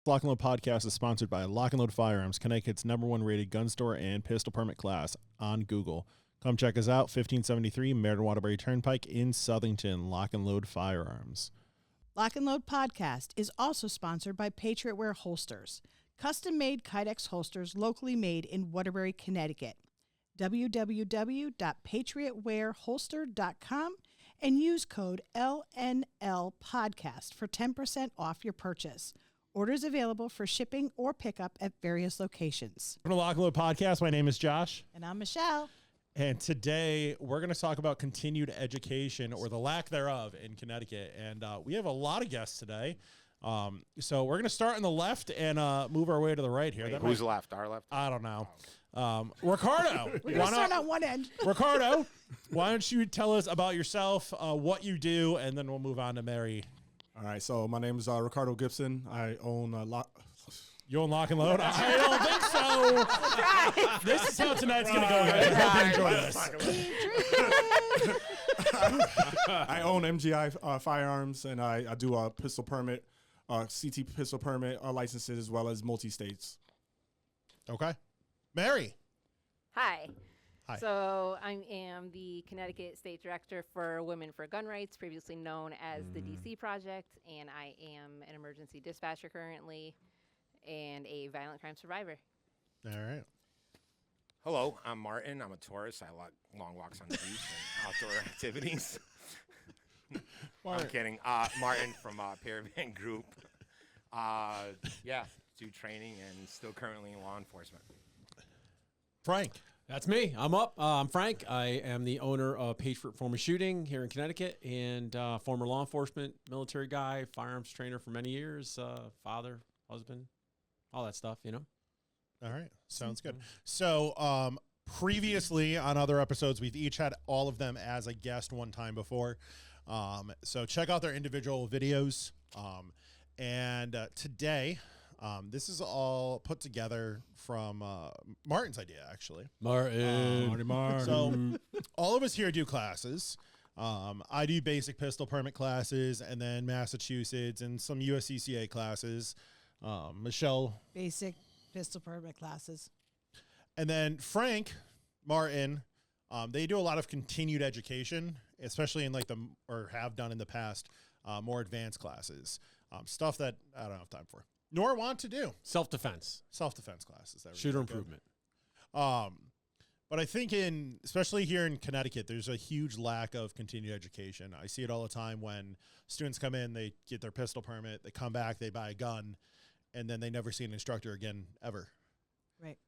Lock and Load podcast is sponsored by Lock and Load Firearms, Connecticut's #1 rated gun store and pistol permit class on Google. Come check us out, 1573 Meriden Waterbury Turnpike in Southington. Lock and Load Firearms. Lock and Load podcast is also sponsored by PatriotWare holsters, custom-made Kydex holsters locally made in Waterbury, Connecticut. www.patriotwareholster.com and use code LNL podcast for 10% off your purchase. Orders available for shipping or pickup at various locations. From the Lock and Load podcast, my name is Josh. And I'm Michelle. And today we're going to talk about continued education or the lack thereof in Connecticut. And we have a lot of guests today. So we're going to start on the left and move our way to the right here. Wait, who's left? Our left? I don't know. Ricardo. We're going to start on one end. Ricardo, why don't you tell us about yourself, what you do, and then we'll move on to Mary. All right, so my name is Ricardo Gibson. I own You own Lock and Load? I don't think so. This is how tonight's going to go, guys. I hope you enjoy this. I own MGI Firearms, and I do a pistol permit, CT pistol permit licenses, as well as multi-states. Okay. Mary. Hi. Hi. So I am the Connecticut State Director for Women for Gun Rights, previously known as the DC Project, and I am an emergency dispatcher currently and a violent crime survivor. All right. Hello, I'm Martin. I'm a tourist. I like long walks on the beach and outdoor activities. I'm kidding. Martin from Paravant Group. Do training and still currently in law enforcement. Frank. That's me. I'm Frank. I am the owner of Patriot Former Shooting here in Connecticut and former law enforcement, military guy, firearms trainer for many years, father, husband, all that stuff, you know. All right. Sounds good. So previously on other episodes, we've each had all of them as a guest one time before. So check out their individual videos. And today... this is all put together from Martin's idea, actually. Martin. So all of us here do classes. I do basic pistol permit classes and then Massachusetts and some USCCA classes. Michelle. Basic pistol permit classes. And then Frank, Martin, they do a lot of continued education, especially in or have done in the past, more advanced classes. Stuff that I don't have time for. Nor want to do. Self-defense Classes. Shooter improvement. But I think especially here in Connecticut, there's a huge lack of continued education. I see it all the time when students come in, they get their pistol permit, they come back, they buy a gun, and then they never see an instructor again, ever. Right.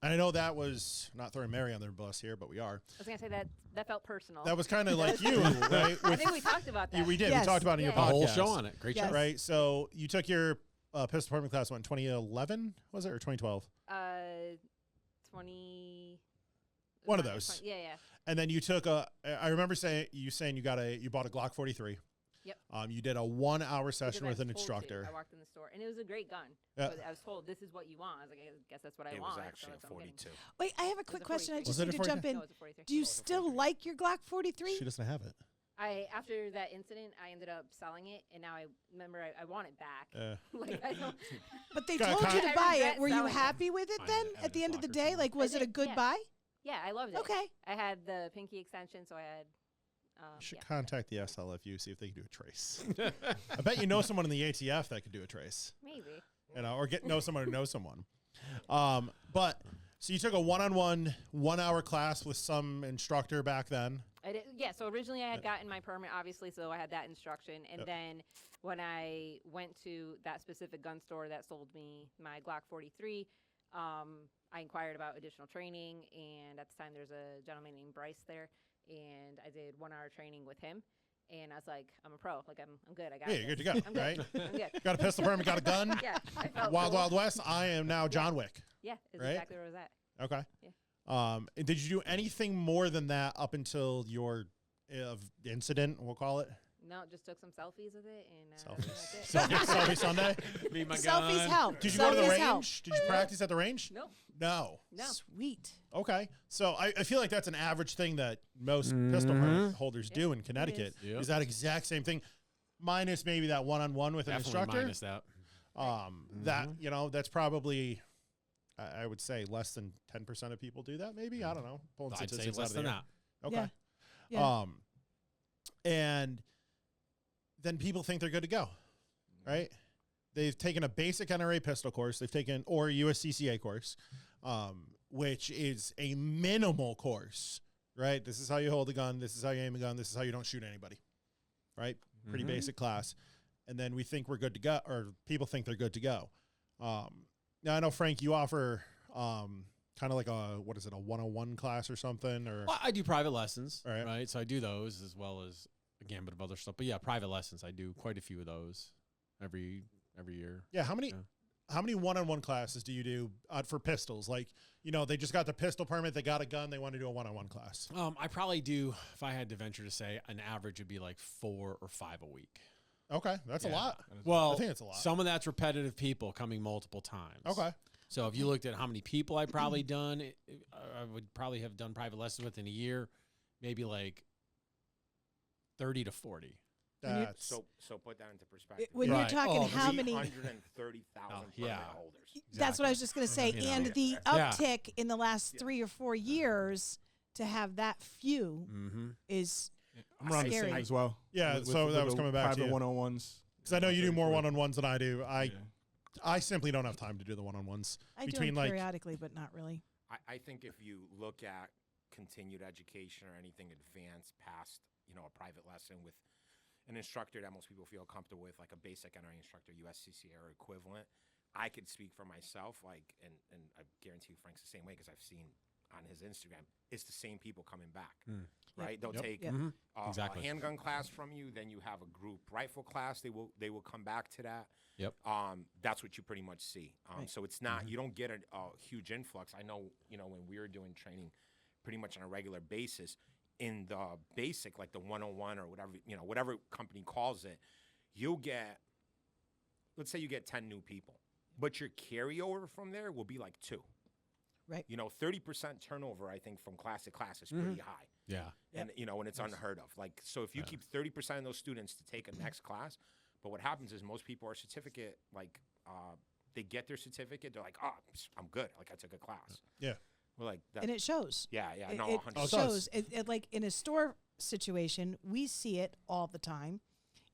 And I know that was not throwing Mary on their bus here, but we are. I was going to say that felt personal. That was kind of like you, right? I think we talked about that. We did. Yes. We talked about it in your A podcast. whole show on it. Great Yes. show. Right? So you took your pistol permit class, in 2011, was it, or 2012? 20. One of those. Yeah. And then you took I remember you bought a Glock 43. Yep. You did a 1-hour session Because with I an was told instructor. to. I walked in the store, and it was a great gun. Yeah. But I was told, this is what you want. I was like, I guess that's what I It want. was actually a 42. Wait, I have a quick a question. I 43. just Was it need a to jump 43? in. No, it's a 43. Do you still like your Glock 43? She doesn't have it. After that incident, I ended up selling it, and now I remember I want it back. Like, I don't. But they Got- told you to I buy regret it. Were you selling it. happy with it Find then it, at the end of the evidence day? locker Like, was I it a did, good yeah. buy? Yeah, I loved it. Okay. I had the pinky extension, so I had. You should Yeah. contact the SLFU, see if they can do a trace. I bet you know someone in the ATF that could do a trace. Maybe. Or know someone who knows someone. But so you took a one-on-one 1-hour class with some instructor back then. I did, yeah, so originally I had gotten my permit, obviously, so I had that instruction. And Yep. then when I went to that specific gun store that sold me my Glock 43, I inquired about additional training. And at the time, there's a gentleman named Bryce there. And I did 1-hour training with him. And I was like, I'm a pro. Like, I'm good. I got Yeah, this. you're good to go, I'm good. right? I'm good. Got a pistol permit, got a gun. Yeah, I felt Wild cool. Wild West. I am now John Wick. Yeah, it's right? exactly where I was at. Okay. Yeah. And did you do anything more than that up until your incident, we'll call it? No, just took some selfies with it. And Selfies. that's it. Selfie Sunday? Need my Selfies gun. help. Did you go to the Selfies range? help. Did you practice at the range? Nope. No. No. Sweet. Okay. So I feel like that's an average thing that most pistol permit holders do in Connecticut. is. Yep. Is that exact same thing, minus maybe that one-on-one with an Definitely instructor? minus that. That, you know, that's probably, I would say less than 10% of people do that. Maybe, I don't know. Pulling I'd say statistics less out of than the that. air. Okay. Yeah. And then people think they're good to go, right? They've taken a basic NRA pistol course. They've taken, or a USCCA course, which is a minimal course, right? This is how you hold a gun. This is how you aim a gun. This is how you don't shoot anybody, right? Pretty basic class. And then we think we're good to go, or people think they're good to go. Now, I know, Frank, you offer kind of like a 101 class or something? Or Well, I do private lessons, Right. right? So I do those as well as a gambit of other stuff. But yeah, private lessons, I do quite a few of those every year. yeah, how many one-on-one classes do you do for pistols? Like, you know, they just got the pistol permit, they got a gun, they want to do a one-on-one class. I probably do, if I had to venture to say, an average would be like 4 or 5 a week. Okay, that's a Yeah. lot. Well, I think it's a lot. Some of that's repetitive people coming multiple times. Okay. So if you looked at how many people I've probably done, I would probably have done private lessons within a year, maybe like 30 to 40. That's So put that into perspective. When Right. you're talking Oh, how many, 330,000 yeah. permit holders. that's what I was just going to say. You know. And the Yeah. uptick in the last 3 or 4 years to have that few Mm-hmm. is I'm around the Scary. same as well. Yeah, With so that the was coming back to private you. one-on-ones. because I know you do more one-on-ones than I do. Yeah. I simply don't have time to do the one-on-ones. I do Between, them like- periodically, but not really. I think if you look at continued education or anything advanced past, you know, a private lesson with an instructor that most people feel comfortable with, like a basic NRA instructor, USCCA or equivalent, I could speak for myself, like, and I guarantee you Frank's the same way because I've seen on his Instagram, it's the same people coming back, right? They'll Yep. take Yep. Exactly. a handgun class from you, then you have a group rifle class. They will come back to that. Yep. That's what you pretty much see. Right. So it's not you don't get a huge influx. I know, you know, when we were doing training, pretty much on a regular basis, in the basic, like the 101 or whatever, you know, whatever company calls it, you'll get, let's say you get 10 new people, but your carryover from there will be like 2. Right. You know, 30% turnover, I think, from class to class is pretty high. Yeah. And, you know, and it's unheard of. Like, so if you keep 30% of those students to take a next class, but what happens is most people are certificate, like, they get their certificate, they're like, oh, I'm good. Like, I took a class. Yeah. We're like, that, And it shows. yeah, It, no, it 100%. shows. It, like in a store situation, we see it all the time,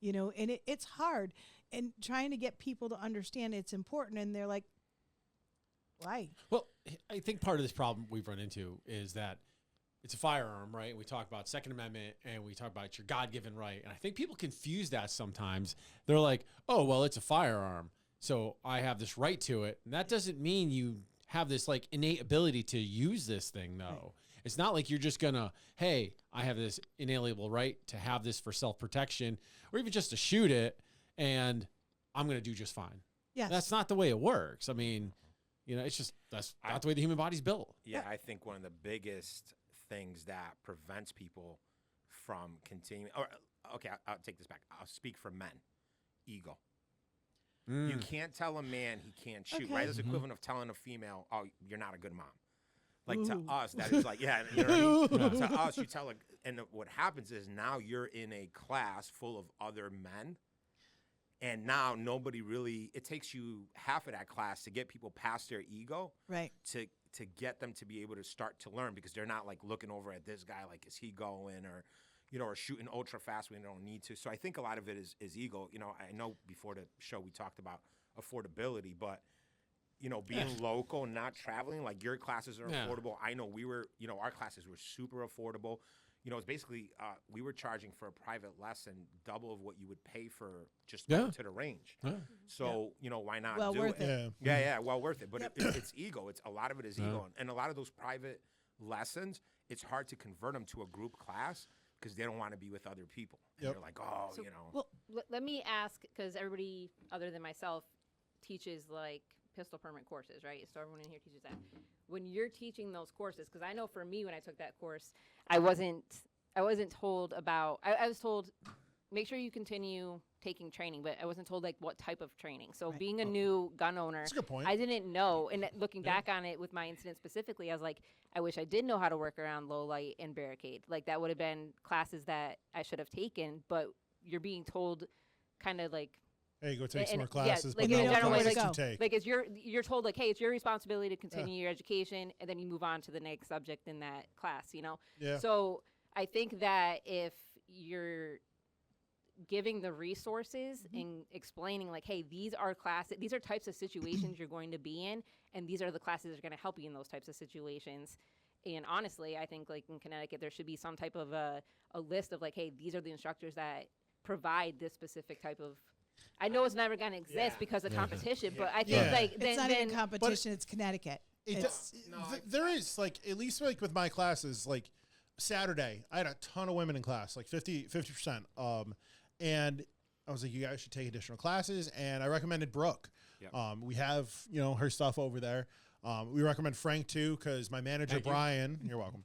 you know, and it's hard. And trying to get people to understand it's important, and they're like, why? Well, I think part of this problem we've run into is that it's a firearm, right? We talk about Second Amendment and we talk about your God-given right. And I think people confuse that sometimes. They're like, oh, well, it's a firearm, so I have this right to it. And that doesn't mean you have this like innate ability to use this thing, though. Right. It's not like you're just gonna, hey, I have this inalienable right to have this for self-protection or even just to shoot it and I'm gonna do just fine. Yes. That's not the way it works. I mean, you know, it's just, that's not the way the human body's built. Yeah, I think one of the biggest things that prevents people from continuing, or, okay, I'll take this back. I'll speak for men. Ego. You can't tell a man he can't shoot, Okay. right? It's equivalent of telling a female, oh, you're not a good mom. Like to Ooh. us, that is like, yeah, you know what I mean? To us, you tell, and what happens is now you're in a class full of other men. And now nobody really, it takes you half of that class to get people past their ego Right. to get them to be able to start to learn because they're not like looking over at this guy like, is he going or, you know, or shooting ultra fast when they don't need to. So I think a lot of it is ego. You know, I know before the show we talked about affordability, but, you know, being local and not traveling, like your classes are affordable. I know we were, you know, our classes were super affordable. You know, it's basically, we were charging for a private lesson double of what you would pay for just going to the range. Yeah. So, you know, why not Well do worth it? it. Yeah, well worth it. But it's ego. It's a lot of it is ego. And a lot of those private lessons, it's hard to convert them to a group class because they don't want to be with other people. And Yep. they're like, oh, So, you know. Well, let me ask, because everybody other than myself teaches like pistol permit courses, right? So everyone in here teaches that. When you're teaching those courses, because I know for me when I took that course, I wasn't told about. I was told make sure you continue taking training, but I wasn't told like what type of training. So Right. being a new gun owner, That's a good point. I didn't know. And looking back on it with my incident specifically, I was like, I wish I did know how to work around low light and barricade. Like that would have been classes that I should have taken, but you're being told kind of like Hey, go take some And- more yeah, classes, like but in not a general what way, classes like- to take. Like it's you're told like, hey, it's your responsibility to continue your education, and then you move on to the next subject in that class. Yeah. So I think that if you're giving the resources and explaining like, hey, these are types of situations you're going to be in, and these are the classes that are going to help you in those types of situations. And honestly, I think like in Connecticut, there should be some type of a list of like, hey, these are the instructors that provide this specific type of. I know it's never going to exist because of competition, but I think Yeah. like It's not then even competition. It's Connecticut. There is like, at least like with my classes, like Saturday, I had a ton of women in class, like 50%. And I was like, you guys should take additional classes. And I recommended Brooke. Yep. We have, her stuff over there. We recommend Frank too, because my manager, Thank you. Brian, you're welcome.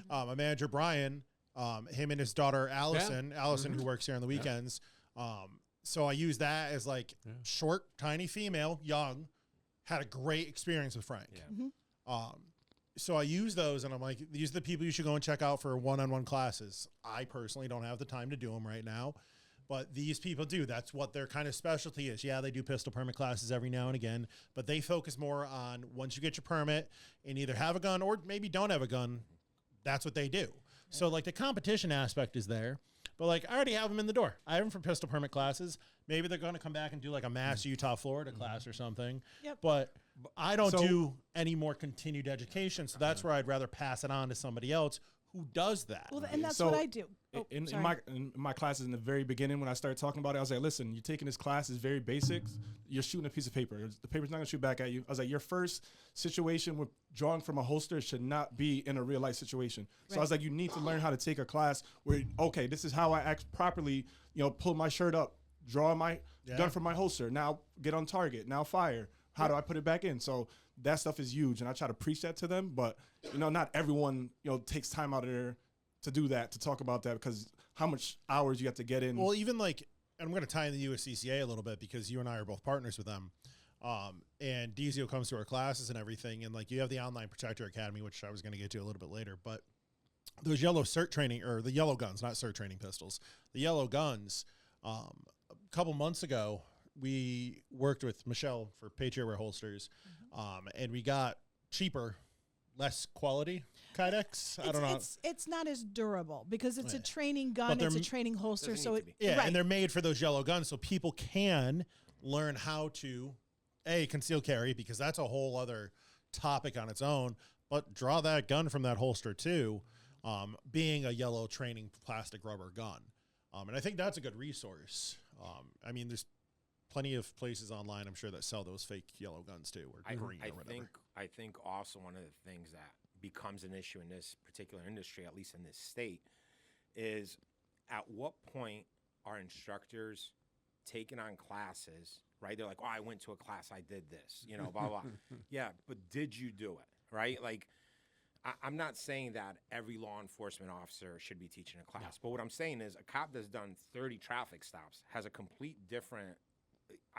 My manager, Brian, him and his daughter, Allison, who works here on the weekends. So I use that as like short, tiny female, young, had a great experience with Frank. Yeah. So I use those, and I'm like, these are the people you should go and check out for one-on-one classes. I personally don't have the time to do them right now, but these people do. That's what their kind of specialty is. Yeah, they do pistol permit classes every now and again, but they focus more on once you get your permit and either have a gun or maybe don't have a gun, that's what they do. So like the competition aspect is there, but like I already have them in the door. I have them for pistol permit classes. Maybe they're going to come back and do like a Mass Utah, Florida class or something. Yep. But I don't So- do any more continued education. So that's where I'd rather pass it on to somebody else who does that. Well, and that's So, what I do. Oh, in sorry. my classes in the very beginning, when I started talking about it, I was like, listen, you're taking this class, it's very basics. You're shooting a piece of paper. The paper's not going to shoot back at you. I was like, your first situation with drawing from a holster should not be in a real life situation. So I was like, you need to learn how to take a class where, okay, this is how I act properly, pull my shirt up, draw my gun from my holster. Now get on target. Now fire. How do I put it back in? So that stuff is huge. And I try to preach that to them, but not everyone, takes time out of there to do that, to talk about that, because how much hours you have to get in. Well, even like, and I'm going to tie in the USCCA a little bit because you and I are both partners with them. And Dizio comes to our classes and everything. And like, you have the Online Protector Academy, which I was going to get to a little bit later, but those yellow cert training, or the yellow guns, not cert training pistols, the yellow guns, a couple months ago, we worked with Michele for PatriotWare holsters, and we got cheaper, less quality kydex. I don't know. It's not as durable because it's a Yeah. training But gun. they're It's a m- training holster. Doesn't So need it to be. Yeah, right. and they're made for those yellow guns, so people can learn how to conceal carry, because that's a whole other topic on its own. But draw that gun from that holster too, being a yellow training plastic rubber gun, and I think that's a good resource. I mean, there's plenty of places online, I'm sure, that sell those fake yellow guns too, or green or whatever. I think also one of the things that becomes an issue in this particular industry, at least in this state, is at what point are instructors taking on classes, right? They're like, oh, I went to a class, I did this, blah, blah. Yeah, but did you do it, right? Like, I'm not saying that every law enforcement officer should be teaching a class, but what I'm saying is a cop that's done 30 traffic stops has a complete different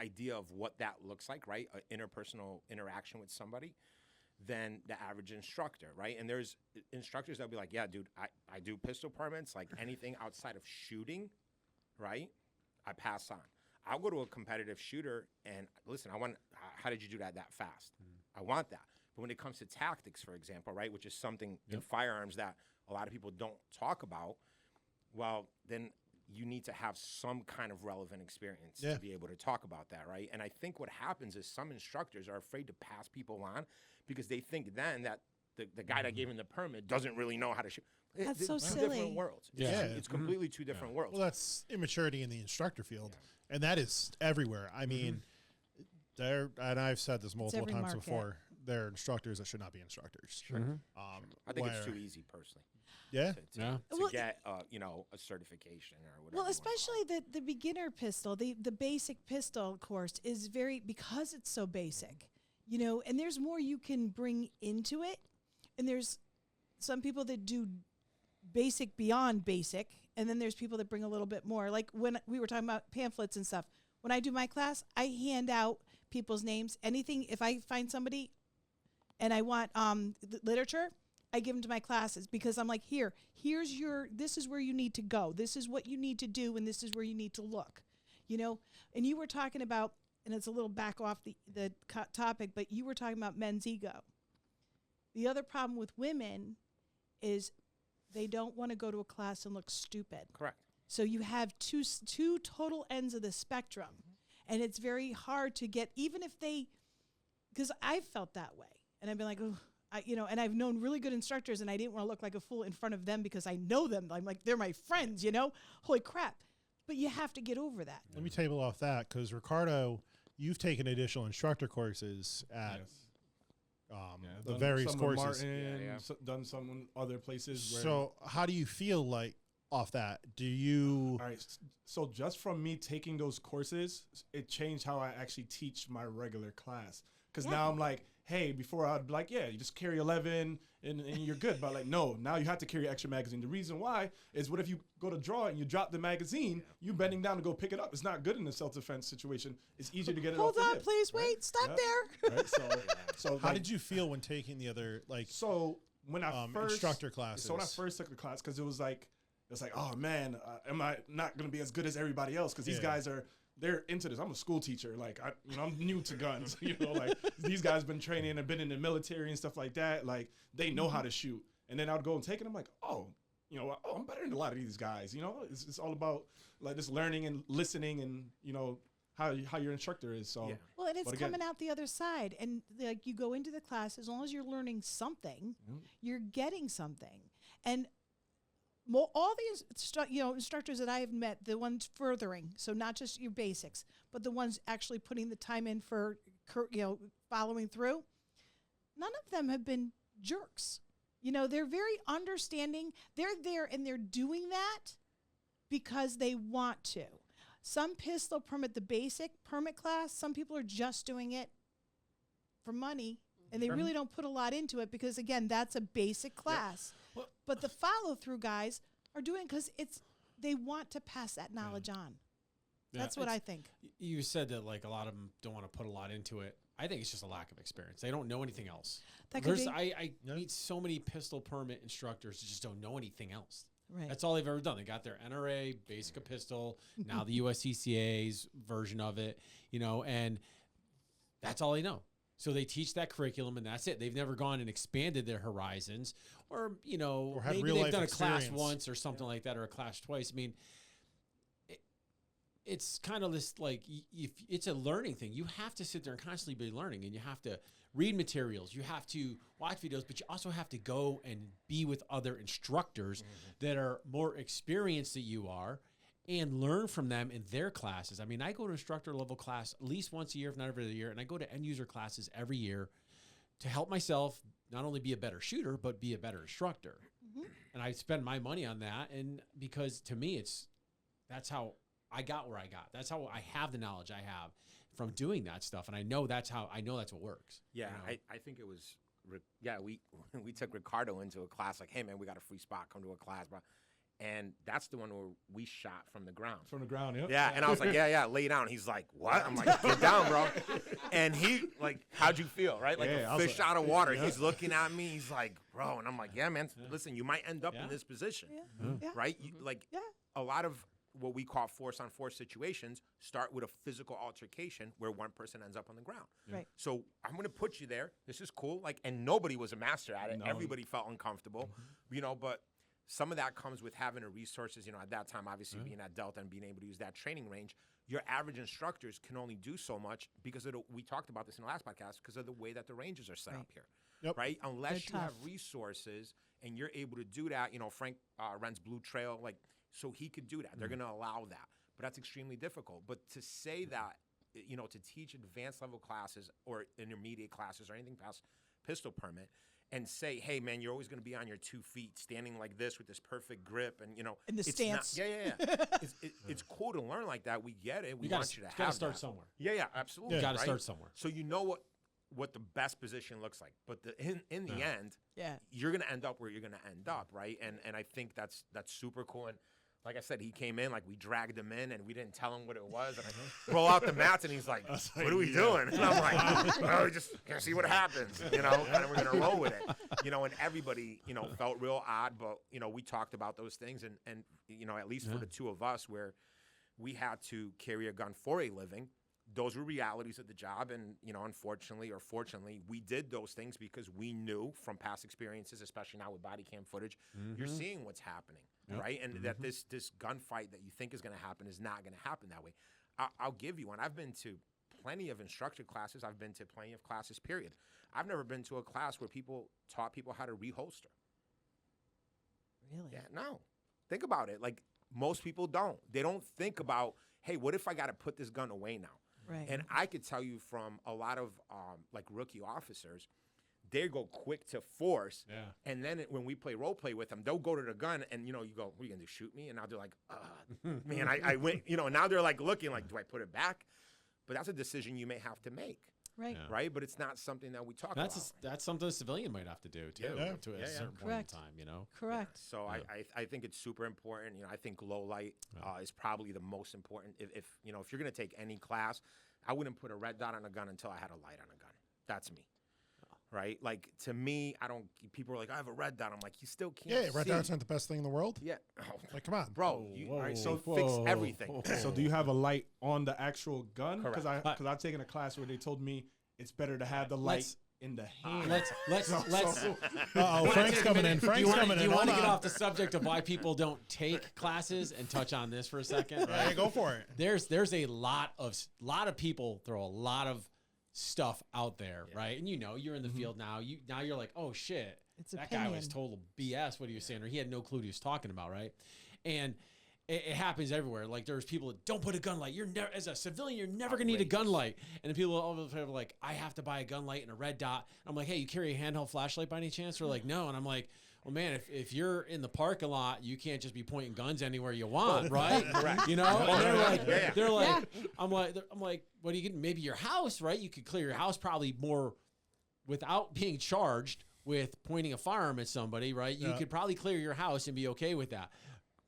idea of what that looks like, right? An interpersonal interaction with somebody than the average instructor, right? And there's instructors that'll be like, yeah, dude, I do pistol permits, like anything outside of shooting, right? I pass on. I'll go to a competitive shooter and listen, how did you do that fast? I want that. But when it comes to tactics, for example, right, which is something in firearms that a lot of people don't talk about, well, then you need to have some kind of relevant experience to be able to talk about that, right? And I think what happens is some instructors are afraid to pass people on because they think then that the guy that gave him the permit doesn't really know how to shoot. That's so Two silly. different worlds. Yeah. It's completely two different worlds. Well, that's immaturity in the instructor field, and that is everywhere. I mean, and I've said this multiple every times market. before, they're instructors that should not be instructors. I think it's too easy, personally. Yeah. To Well, get a certification or whatever. Well, you wanna especially the beginner pistol, the basic pistol course is because it's so basic, and there's more you can bring into it. And there's some people that do basic beyond basic, and then there's people that bring a little bit more. Like when we were talking about pamphlets and stuff, when I do my class, I hand out people's names. Anything, if I find somebody and I want literature, I give them to my classes because I'm like, this is where you need to go. This is what you need to do, and this is where you need to look. you know. And you were talking about, and it's a little back off the topic, but you were talking about men's ego. The other problem with women is they don't want to go to a class and look stupid. Correct. So you have two total ends of the spectrum. And it's very hard to get, even if they, because I've felt that way. And I've been like, oh, and I've known really good instructors, and I didn't want to look like a fool in front of them because I know them. I'm like, they're my friends, you know? Holy crap. But you have to get over that. Let me table off that because, Ricardo, you've taken additional instructor courses at the various some courses. Martin, done some in other places. So how do you feel like off that? Do you... All right. So just from me taking those courses, it changed how I actually teach my regular class. Because now I'm like, hey, before I'd be like, yeah, you just carry 11 and you're good. But like, no, now you have to carry extra magazine. The reason why is what if you go to draw and you drop the magazine, you bending down to go pick it up. It's not good in a self-defense situation. It's easier to get it Hold off on, the hip, please. right? Wait, stop Yep. there. Right? So How like, did you feel when taking the other, like, So when I first instructor classes? So when I first took the class, because it was like, oh man, am I not going to be as good as everybody else? Because these guys they're into this. I'm a school teacher. Like, I'm new to guns. Like these guys been training and been in the military and stuff like that. Like they know how to shoot. And then I'd go and take it. I'm like, I'm better than a lot of these guys. It's all about like just learning and listening and how your instructor is. So Well, and it's but again- coming out the other side. And like you go into the class, as long as you're learning something, you're getting something. And all the instructors that I have met, the ones furthering, so not just your basics, but the ones actually putting the time in for following through, none of them have been jerks. They're very understanding. They're there and they're doing that because they want to. Some pistol permit, the basic permit class, some people are just doing it for money, and they really don't put a lot into it because, again, that's a basic class. Well, but the follow-through guys are doing it because they want to pass that knowledge on. Yeah, That's what I think. You said that like a lot of them don't want to put a lot into it. I think it's just a lack of experience. They don't know anything else. That could be. I meet so many pistol permit instructors who just don't know anything else. Right. That's all they've ever done. They got their NRA, basic of pistol, now the USCCA's version of it, and that's all they know. So they teach that curriculum and that's it. They've never gone and expanded their horizons or had maybe real they've life done a class experience. once or something like that or a class twice. I mean, it's kind of this like if it's a learning thing. You have to sit there and constantly be learning, and you have to read materials. You have to watch videos, but you also have to go and be with other instructors that are more experienced than you are and learn from them in their classes. I mean, I go to instructor level class at least once a year, if not every other year, and I go to end user classes every year to help myself not only be a better shooter, but be a better instructor. And I spend my money on that, and because to me, that's how I got where I got. That's how I have the knowledge I have from doing that stuff, and I know that's what works. Yeah, I think it was. We took Ricardo into a class like, hey man, we got a free spot, come to a class, bro. And that's the one where we shot from the ground. From the ground, yep. Yeah, and I was like, yeah, lay down. He's like, what? I'm like, get down, bro. And he like, how'd you feel, right? Like a fish out of water. He's looking at me. He's like, bro, and I'm like, yeah, man. Listen, you might end up in this position, right? A lot of what we call force-on-force situations start with a physical altercation where one person ends up on the ground. Right. So I'm going to put you there. This is cool. And nobody was a master at it. No. Everybody felt uncomfortable, but some of that comes with having the resources, at that time, obviously being at Delta and being able to use that training range. Your average instructors can only do so much because we talked about this in the last podcast, because of the way that the ranges are set up here, right? Unless you have resources and you're able to do that, Frank runs Blue Trail, so he could do that. They're going to allow that. But that's extremely difficult. But to say that, to teach advanced level classes or intermediate classes or anything past pistol permit and say, hey, man, you're always going to be on your 2 feet standing like this with this perfect grip and, in the stance. It's cool to learn like that. We get it. We want you to have got to start that. somewhere. Yeah, absolutely. You got to start somewhere. So you know what the best position looks like. But in the end, you're going to end up where you're going to end up, right? And I think that's super cool. And like I said, he came in, we dragged him in, and we didn't tell him what it was. And I roll out the mats, and he's like, what are we doing? And I'm like, well, we just going to see what happens, and we're going to roll with it. And everybody, felt real odd, but, we talked about those things. And at least for the two of us, where we had to carry a gun for a living. Those were realities of the job. And, you know, unfortunately or fortunately, we did those things because we knew from past experiences, especially now with body cam footage, you're seeing what's happening, right? And that this gunfight that you think is going to happen is not going to happen that way. I'll give you one. I've been to plenty of instructor classes. I've been to plenty of classes, period. I've never been to a class where people taught people how to reholster. Really? Yeah, no. Think about it. Like, most people don't. They don't think about, hey, what if I got to put this gun away now? Right. And I could tell you from a lot of like rookie officers, they go quick to force. Yeah. And then when we play role play with them, they'll go to the gun and, you know, you go, what are you going to do, shoot me? And now they're like, man, I went, you know, now they're like looking like, do I put it back? But that's a decision you may have to make. Right. Yeah. Right. But it's not something that we talk about. That's something a civilian might have to do too, Yeah. to a certain point in Correct. time, you know. Correct. So I think it's super important. You know, I think low light is probably the most important. If you know, if you're going to take any class, I wouldn't put a red dot on a gun until I had a light on a gun. That's me. Right? Like, to me, I don't, people are like, I have a red dot. I'm like, you still can't Yeah, red see. dots aren't the best thing in the world. Yeah. Like, come on. Bro, all right, so fix everything. So do you have a light on the actual gun? Because Correct. I've taken a class where they told me it's better to have the light in the hand. Let's Uh-oh, Frank's coming in. Frank's coming do in. you want to Hold get on. off the subject of why people don't take classes and touch on this for a second? Yeah, go for it. There's a lot of people throw a lot of stuff out there, right? And you know, you're in the field now. You're like, oh shit, It's that guy was opinion. total BS. What he was saying, or he had no clue what he was talking about, right? And it happens everywhere. Like, there's people that don't put a gun light. You're never, as a civilian, you're never gonna need a gun light. And then people all of a sudden are like, I have to buy a gun light and a red dot. I'm like, hey, you carry a handheld flashlight by any chance? They're like, no. And I'm like, well, man, if you're in the parking lot, you can't just be pointing guns anywhere you want, right? Correct. You know? And they're like, Yeah. I'm like, what do you get? Maybe your house, right? You could clear your house probably more without being charged with pointing a firearm at somebody, right? You could probably clear your house and be okay with that.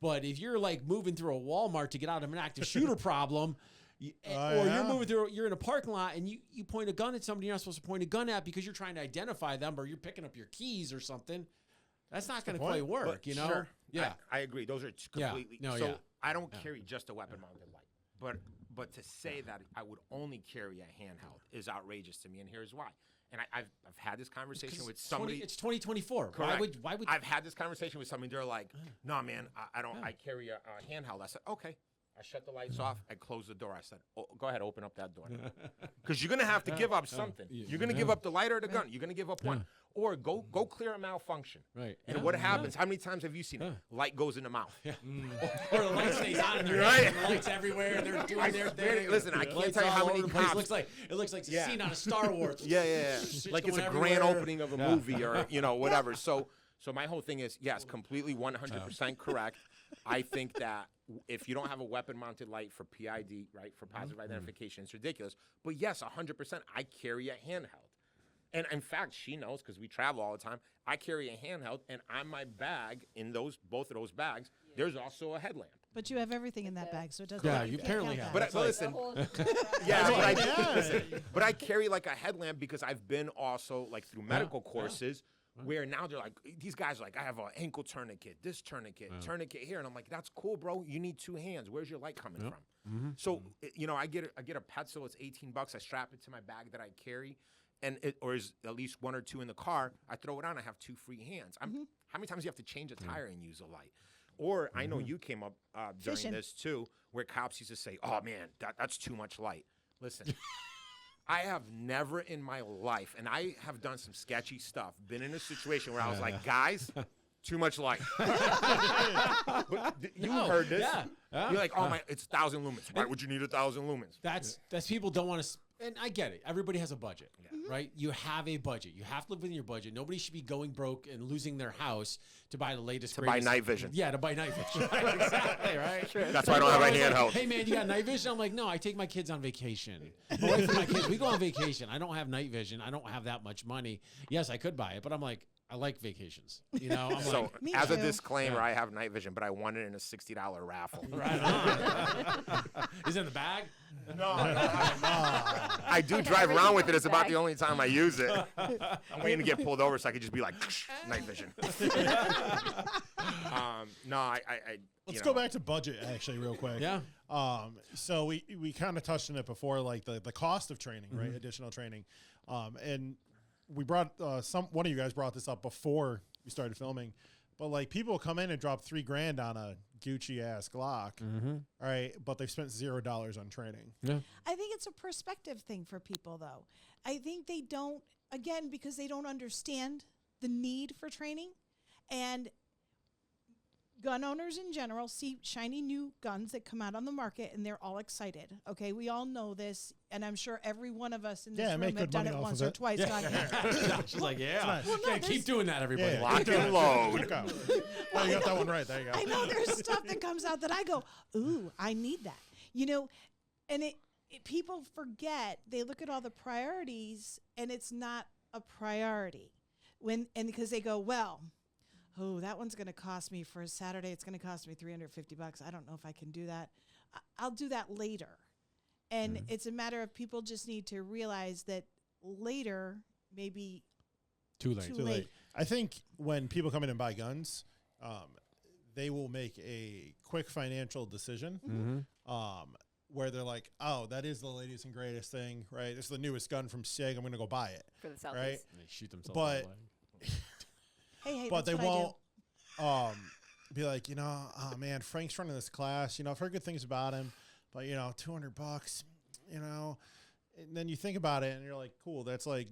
But if you're like moving through a Walmart to get out of an active shooter problem, or you're moving through, you're in a parking lot and you point a gun at somebody you're not supposed to point a gun at because you're trying to identify them, or you're picking up your keys or something, that's not going to quite work, But you know? sure, Yeah. I agree. Those are completely. No, so yeah. I don't carry just a weapon-mounted light, but to say that I would only carry a handheld is outrageous to me, and here's why. And I've had this conversation with somebody. It's 2024. Correct. Why would I've had this conversation with somebody. They're like, "No, man, I don't. I carry a handheld." I said, "Okay." I shut the lights off. I closed the door. I said, oh, "Go ahead, open up that door, because you're gonna have to give up something. You're gonna give up the light or the gun. You're gonna give up one, or go clear a malfunction. Right. And Yeah. what happens? How many times have you seen it? Light goes in the mouth. or the light stays on in their Right. head, and the lights everywhere, and they're doing their thing. Listen, I can't Lights tell you all how over many the place. cops. It looks like a scene out of Star Wars. Yeah. Shit's Like it's a going grand everywhere. opening of a movie or whatever. So my whole thing is, yes, completely 100% correct. I think that if you don't have a weapon-mounted light for PID, right, for positive identification, it's ridiculous. But yes, 100%, I carry a handheld. And in fact, she knows because we travel all the time. I carry a handheld, and on my bag, in both of those bags, there's also a headlamp. But you have everything in that bag, so it doesn't. Yeah, you you can't apparently count have. that. But listen, but I carry like a headlamp because I've been also like through medical courses where now they're like, these guys are like, I have an ankle tourniquet, this tourniquet here, and I'm like, that's cool, bro. You need two hands. Where's your light coming from? So I get a pencil. It's $18. I strap it to my bag that I carry, and or is at least one or two in the car. I throw it on. I have two free hands. How many times do you have to change a tire and use a light? Or I know you came up during Fishing. this too, where cops used to say, "Oh man, that's too much light." Listen, I have never in my life, and I have done some sketchy stuff, been in a situation where I was like, "Guys, too much light." But you heard this. Yeah. You're like, "Oh my, it's 1,000 lumens. Why would you need 1,000 lumens?" That's people don't want to, and I get it. Everybody has a budget, right? You have a budget. You have to live within your budget. Nobody should be going broke and losing their house to buy the latest. Buy greatest- night vision. Yeah, to buy night vision. Right, exactly, right? That's why I don't have a Everybody's like, handheld. hey man, you got night vision? I'm like, no, I take my kids on vacation. My wife and my kids, we go on vacation. I don't have night vision. I don't have that much money. Yes, I could buy it, but I'm like, I like vacations. You know, I'm So like, Me as a too. disclaimer, Yeah. I have night vision, but I won it in a $60 raffle. right on. Is it in the bag? No. I do drive around with it. It's about the only time I use it. I'm waiting to get pulled over so I could just be like, night vision. No, I Let's you go know, back to budget actually real quick. Yeah. So we kind of touched on it before, like the cost of training, right? Additional training. And we brought one of you guys brought this up before we started filming, but like people come in and drop $3,000 on a Gucci ass Glock, all right, but they've spent $0 on training. Yeah. I think it's a perspective thing for people, though. I think they don't, again, because they don't understand the need for training. And gun owners in general see shiny new guns that come out on the market, and they're all excited. Okay, we all know this, and I'm sure every one of us in this make room have good done money it off once of or it. twice. She's like, yeah. Well, no, Can't keep doing that, everybody. Yeah. lock and load. Go. Oh, you got that one right. There you go. I know there's stuff that comes out that I go, ooh, I need that. You know, and it people forget, they look at all the priorities, and it's not a priority. Because they go, well, oh, that one's going to cost me for a Saturday. It's going to cost me $350. I don't know if I can do that. I'll do that later. And it's a matter of people just need to realize that later, maybe Too late. Too late. I think when people come in and buy guns, they will make a quick financial decision. Where they're like, oh, that is the latest and greatest thing, right? This is the newest gun from SIG. I'm going to go buy it. For the selfies. Right? And they shoot themselves But- in the leg. hey, But they that's what I won't be like, oh man, Frank's running this class. I've heard good things about him, but $200, and then you think about it and you're like, cool, that's like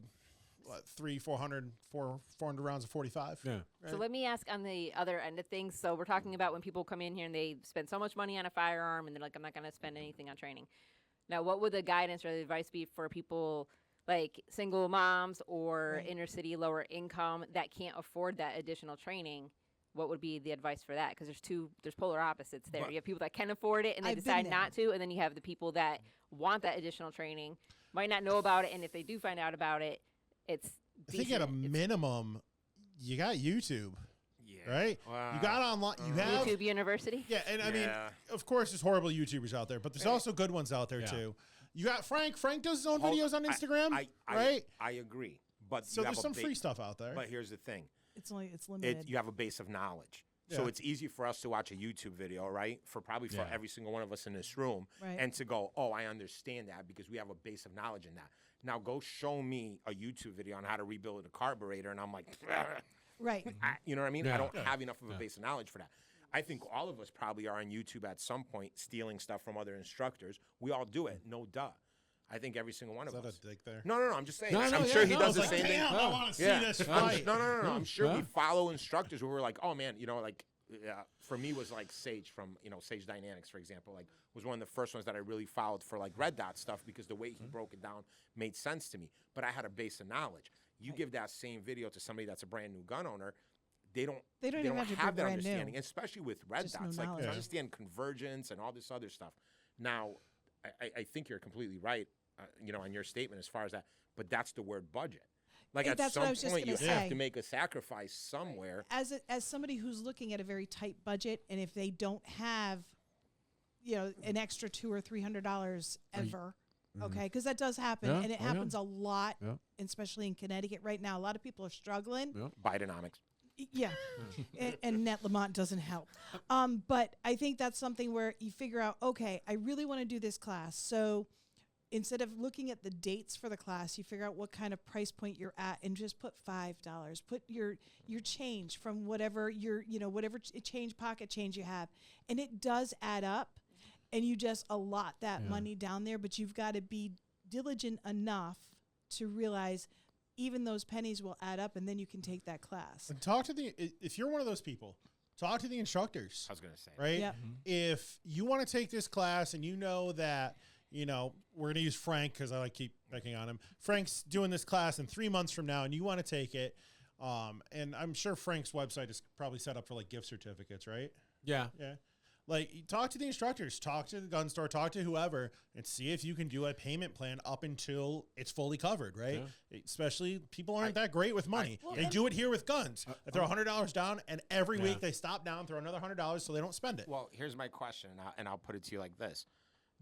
what, 400 rounds of 45. Yeah. So let me ask on the other end of things. So we're talking about when people come in here and they spend so much money on a firearm and they're like, I'm not going to spend anything on training. Now, what would the guidance or the advice be for people like single moms or inner city lower income that can't afford that additional training? What would be the advice for that? Because there's polar opposites there. You have people that can afford it and they I've been decide there. not to, and then you have the people that want that additional training, might not know about it, and if they do find out about it, it's I think at a decent. It's minimum, you got YouTube, Yeah. right? You got online. You have. YouTube University. Yeah, and I mean, Yeah. of course, there's horrible YouTubers out there, but there's also good ones out there Yeah. too. You got Frank. Frank does his own Hold- videos on Instagram, right? I agree, but So you have there's a some free stuff out there. But here's the thing: It's limited. you have a base of knowledge. So Yeah. it's easy for us to watch a YouTube video, right? For Yeah. every single one of us in this room, Right. and to go, oh, I understand that because we have a base of knowledge in that. Now go show me a YouTube video on how to rebuild a carburetor, and I'm like, right. you know what I mean? Yeah. I don't Yeah. have enough of a Yeah. base of knowledge for that. I think all of us probably are on YouTube at some point stealing stuff from other instructors. We all do it, no duh. I think every single one Is of that us. a dig there? No, I'm just saying. No, I'm yeah, sure he no, does it's the like, same thing. Damn, I want to see Yeah. this I'm- fight. No. I'm sure we Yeah. follow instructors who were like, oh man, like for me was like Sage from Sage Dynamics, for example, like was one of the first ones that I really followed for like red dot stuff because the way he broke it down made sense to me. But I had a base of knowledge. You give that same video to somebody that's a brand new gun owner, they don't even have to be have that brand new. understanding, especially with red Just dots. no Like knowledge. to Yeah. understand convergence and all this other stuff. Now, I think you're completely right, on your statement as far as that. But that's the word budget. Like Hey, at that's what I some was just point, you gonna have say. to make a sacrifice somewhere. As somebody who's looking at a very tight budget, and if they don't have, an extra $200 or $300 ever, okay, because that does happen, Yeah. and it Oh, yeah. happens a lot, Yeah. especially in Connecticut right now. A lot of people are struggling. Yeah. Bidenomics. Yeah, and Net Lamont doesn't help. But I think that's something where you figure out, okay, I really want to do this class, so instead of looking at the dates for the class, you figure out what kind of price point you're at and just put $5. Put your change from whatever whatever change pocket change you have. And it does add up, and you just allot that money down there, but you've got to be diligent enough to realize even those pennies will add up, and then you can take that class. And talk to if you're one of those people, talk to the instructors, I was gonna say. right? Yep. If you want to take this class and you know that, we're going to use Frank because I keep picking on him. Frank's doing this class in 3 months from now and you want to take it. And I'm sure Frank's website is probably set up for like gift certificates, right? Yeah. Yeah. Like, you talk to the instructors, talk to the gun store, talk to whoever, and see if you can do a payment plan up until it's fully covered, right? Especially people aren't that great with money. They do it here with guns. They throw $100 down, and every week they stop down, throw another $100 so they don't spend it. Well, here's my question, and I'll put it to you like this.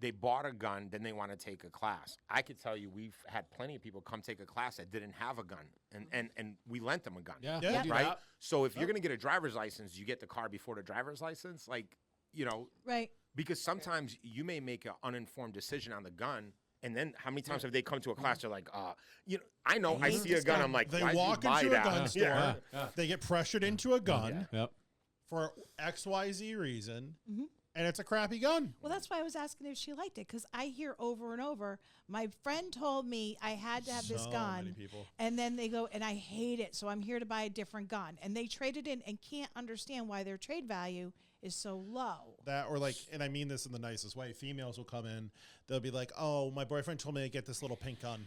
They bought a gun, then they want to take a class. I could tell you we've had plenty of people come take a class that didn't have a gun, and we lent them a gun. Yeah, Yeah. do Right? that. So if you're going to get a driver's license, you get the car before the driver's license. Like, you know, Right. because sometimes you may make an uninformed decision on the gun, and then how many times have they come to a class? They're like, you know, I know, I hate see a this gun. gun. I'm like, They why'd walk you buy into a that? gun store. Yeah, yeah. They get pressured into a gun Yep. for XYZ reason, and it's a crappy gun. Well, that's why I was asking if she liked it, because I hear over and over, my friend told me I had to have this So gun. many people. And then they go, and I hate it, so I'm here to buy a different gun. And they traded in and can't understand why their trade value is so low. That, or like, and I mean this in the nicest way, females will come in, they'll be like, oh, my boyfriend told me to get this little pink gun.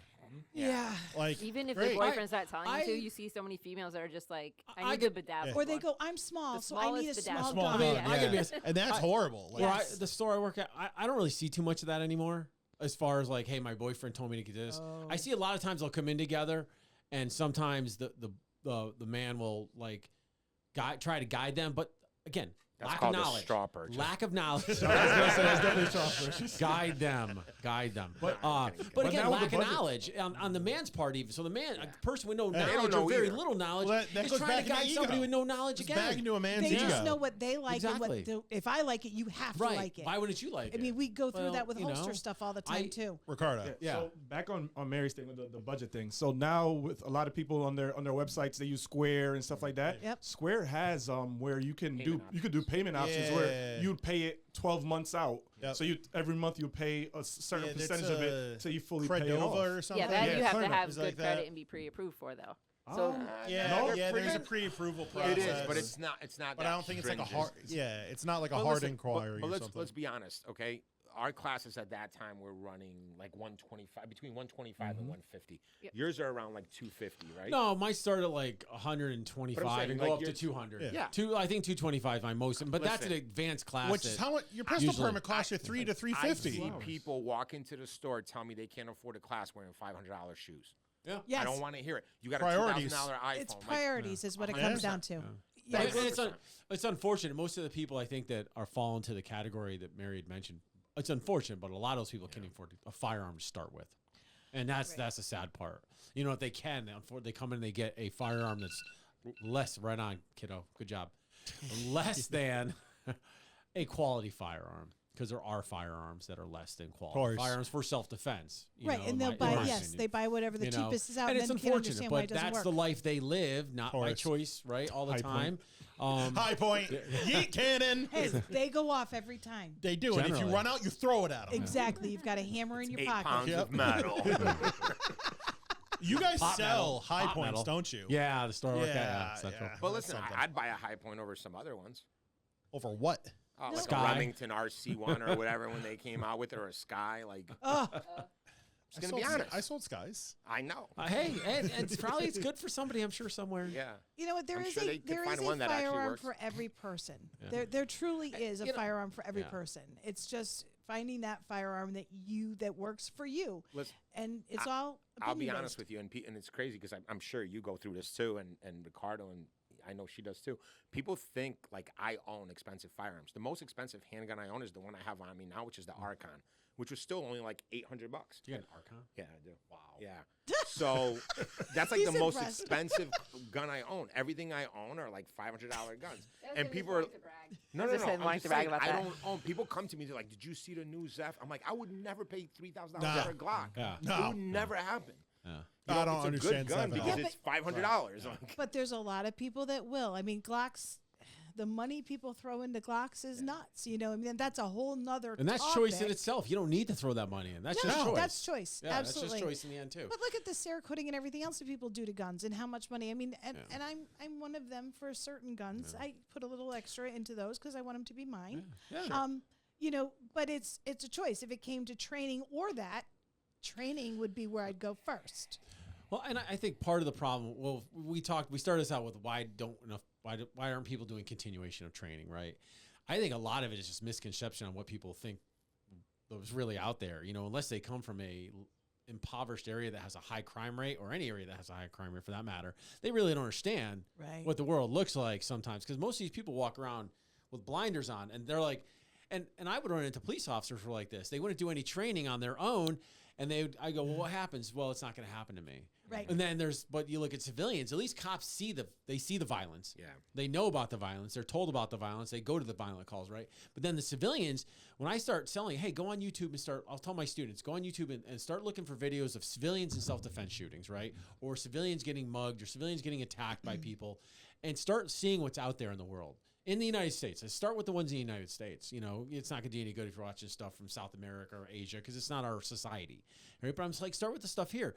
Yeah. Like, Even if great. the boyfriend's not telling you to, I- you see so many females that are just like, I I need get- the bedazzled Or they one. go, I'm small, The so I need a smallest small bedazzled small gun. gun, Yeah. I could be yeah. a- And that's horrible. Like, Where Yes. the store I work at, I don't really see too much of that anymore. As far as like, hey, my boyfriend told me to get this. I see a lot of times they'll come in together, and sometimes the man will like try to guide them, but again, That's lack called of a knowledge. straw purchase. Lack of knowledge. Guide them. But again, now with lack the of budget- knowledge on the man's part even. So the man, a person with no They don't knowledge know or very either. little knowledge Well, that is goes trying back to into guide ego. somebody with no knowledge it's again. back into a man's They ego. just know what they like Exactly. and if I like it, you have to Right. like it. Why wouldn't you like I it? mean, we go through Well, that with you holster know, stuff all the time, I- too. Ricardo. Yeah. So back on Mary's thing with the budget thing. So now with a lot of people on their websites, they use Square and stuff like that. Yep. Square has where you can Payment do payment options Yeah. where you'd pay it 12 months out. Yep. So you every month you pay a certain Yeah, that's, percentage of it till you fully pay it Credova off. or something. Yeah, that Yeah, you have to Credova have is good like credit that. and be pre-approved for, though. Oh. So Yeah, No, yeah. pretty There's a good. pre-approval process. It is, but it's not. It's not. But I don't think it's like a hard. Yeah, it's not like a But hard listen, inquiry but or let's something. let's be honest, okay? Our classes at that time were running like 125, between 125 and 150. Yep. Yours are around like 250, right? No, mine started at like 125 saying, and like, go up to you're- 200. Yeah. I think 225 my most, but that's an Listen. advanced class. Which is that- how much your pistol usually- permit costs you $300 to I $350. see people walk into the store tell me they can't afford a class wearing $500 shoes. Yeah. Yes. I don't want to hear it. You got a Priorities. $2,000 iPhone. It's like, priorities is what it 100%. comes down to. Yeah, Yes. and it's unfortunate. Most of the people I think that are fall into the category that Mary had mentioned, it's unfortunate, but a lot of those people can't afford a firearm to start with, and that's the sad part. You know, if they can, they come in and they get a firearm that's less. Right on, kiddo. Good job. Less than a quality firearm, because there are firearms that are less than quality Course. firearms for self-defense. Right, and they'll buy, yes, they buy whatever the You know, cheapest is out, and and it's then can't unfortunate, understand why it but doesn't that's work. the life they live, not by Course. choice, right? All the High time. High point. Yeet cannon. Hey, they go off every time. They do. And if you Generally. run out, you throw it at them. Exactly. You've got a hammer in your 8 pocket. pounds Yep. of metal. You guys Pot sell metal. high Pot points, metal. don't you? Yeah, the store I work at, Yeah, Central. yeah. But That's listen, something. I'd buy a high point over some other ones. Over what? Like Sky. a Remington RC1 or whatever when they came out with it, or a Sky. Like, Oh, just gonna be honest. I sold Skies. I know. Hey, and it's good for somebody, I'm sure, somewhere. Yeah. you know what? There I'm is sure they a could there find is one a that actually firearm works. for every person. Yeah. There truly is a you know- firearm for every Yeah. person. It's just finding that firearm that works for you, Listen, and it's all. I'll be opinion-based. honest with you, and it's crazy because I'm sure you go through this too, and Ricardo, and I know she does too. People think like I own expensive firearms. The most expensive handgun I own is the one I have on me now, which is the Archon, which was still only like $800. You got an Archon? Yeah, I do. Wow. Yeah. So that's like He's the most impressed. expensive gun I own. Everything I own are like $500 guns. And people are no. Just saying, I'm wanting just to brag saying, about I that. don't own. People come to me, they're like, "Did you see the new Zeph?" I'm like, I would never pay $3,000 Nah. for a Glock. Yeah. It No. would never happen. Yeah. You I know, don't it's a understand good gun Zeph at because all. it's $500. Like, But there's a lot of people that will. I mean, Glocks. The money people throw into Glocks is nuts. You know, I mean, that's a whole nother. And that's choice in itself. You don't need to throw that money in. That's No, just choice. that's choice. Yeah, Absolutely. that's just choice in the end, too. But look at the Cerakoting and everything else that people do to guns and how much money. I mean, and I'm one of them for certain guns. I put a little extra into those because I want them to be mine. Yeah. You know, but it's a choice. If it came to training or that, training would be where I'd go first. Well, and I think part of the problem, we started this out with why aren't people doing continuation of training, right? I think a lot of it is just misconception on what people think was really out there. You know, unless they come from a impoverished area that has a high crime rate, or any area that has a high crime rate for that matter, they really don't understand what the world looks like sometimes. Because most of these people walk around with blinders on, and they're like, and I would run into police officers who were like this. They wouldn't do any training on their own, and I go, well, what happens? Well, it's not going to happen to me. Right. And then but you look at civilians, at least cops see the violence. Yeah. They know about the violence. They're told about the violence. They go to the violent calls, right? But then the civilians, when I start telling, hey, go on YouTube and I'll tell my students, go on YouTube and start looking for videos of civilians in self-defense shootings, right? Or civilians getting mugged, or civilians getting attacked by people, and start seeing what's out there in the world. In the United States, let's start with the ones in the United States. You know, it's not going to do any good if you're watching stuff from South America or Asia, because it's not our society, right? But I'm just like, start with the stuff here.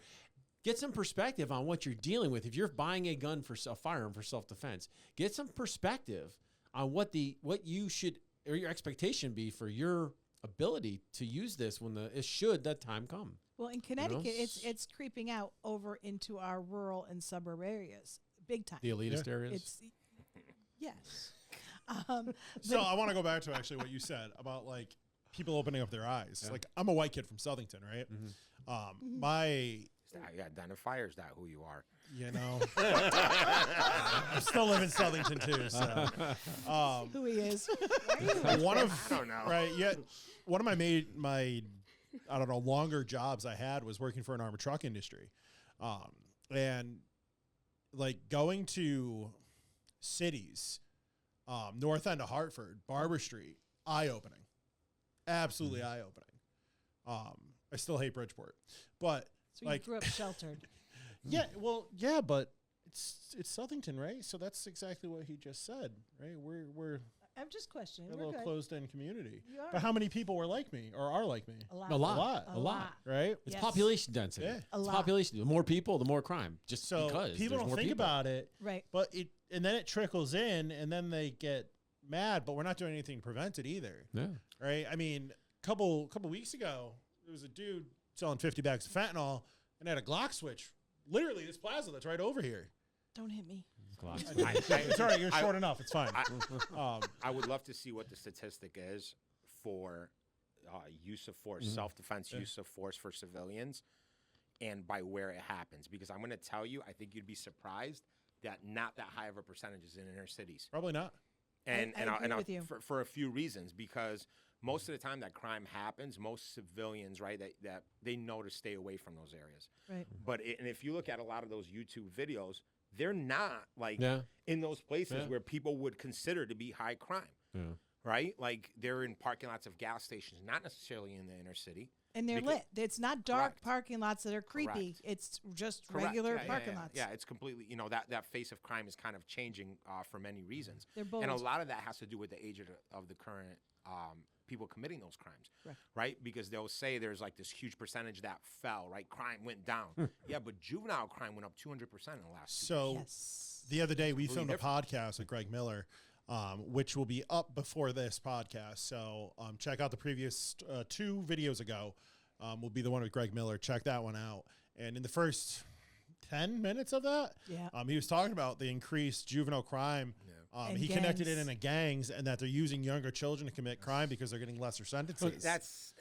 Get some perspective on what you're dealing with. If you're buying a gun for a firearm for self-defense, get some perspective on what you should, or your expectation be for your ability to use this when that time come. Well, in Connecticut, it's creeping out over into our rural and suburb areas, big time. The elitist areas. Yes. So I want to go back to actually what you said about like people opening up their eyes. Yeah. Like, I'm a white kid from Southington, right? You identify, is that who you are? You know, I still live in Southington too. So, Who he is. I don't know. Right. Yet one of my I don't know, longer jobs I had was working for an armored truck industry. And like going to cities, north end of Hartford, Barber Street, eye-opening. Absolutely eye-opening. I still hate Bridgeport, but So like, you grew up sheltered. yeah, but it's Southington, right? So that's exactly what he just said, right? We're I'm just questioning. a We're little good. closed-in community. You are. But how many people were like me or are like me? A lot. A lot. A lot. Right? It's Yes. population density. Yeah. A It's lot. population. The more people, the more crime. Just So because people there's don't more think people. about it, Right. but and then it trickles in, and then they get mad. But we're not doing anything to prevent it either, Yeah. right? I mean, couple weeks ago, there was a dude selling 50 bags of fentanyl and had a Glock switch. Literally, this plaza that's right over here. Don't hit me. It's all right. You're short enough. It's fine. I would love to see what the statistic is for use of force, self-defense use of force for civilians, and by where it happens. Because I'm going to tell you, I think you'd be surprised that not that high of a percentage is in inner cities. Probably not. And I agree with you. For a few reasons, because most of the time that crime happens, most civilians, right, that they know to stay away from those areas. Right. But and if you look at a lot of those YouTube videos, they're not like Yeah. in those places Yeah. where people would consider to be high crime, Yeah. right? Like they're in parking lots of gas stations, not necessarily in the inner city. And they're Because- lit. It's not dark Correct. parking lots that are creepy. Correct. It's just Correct. regular Yeah, parking yeah. lots. Yeah, it's completely, that face of crime is kind of changing for many reasons. They're bold. And a lot of that has to do with the age of the current people committing those crimes, Correct. right? Because they'll say there's like this huge percentage that fell, right? Crime went down. Yeah, but juvenile crime went up 200% in the last 2 years. So Yes. the other day we filmed a different. podcast with Greg Miller, which will be up before this podcast. So check out the previous 2 videos ago. Will be the one with Greg Miller. Check that one out. And in the first 10 minutes of that, Yeah. he was talking about the increased juvenile crime. And He connected it gangs. into gangs, and that they're using younger children to commit crime because they're getting lesser sentences. That's,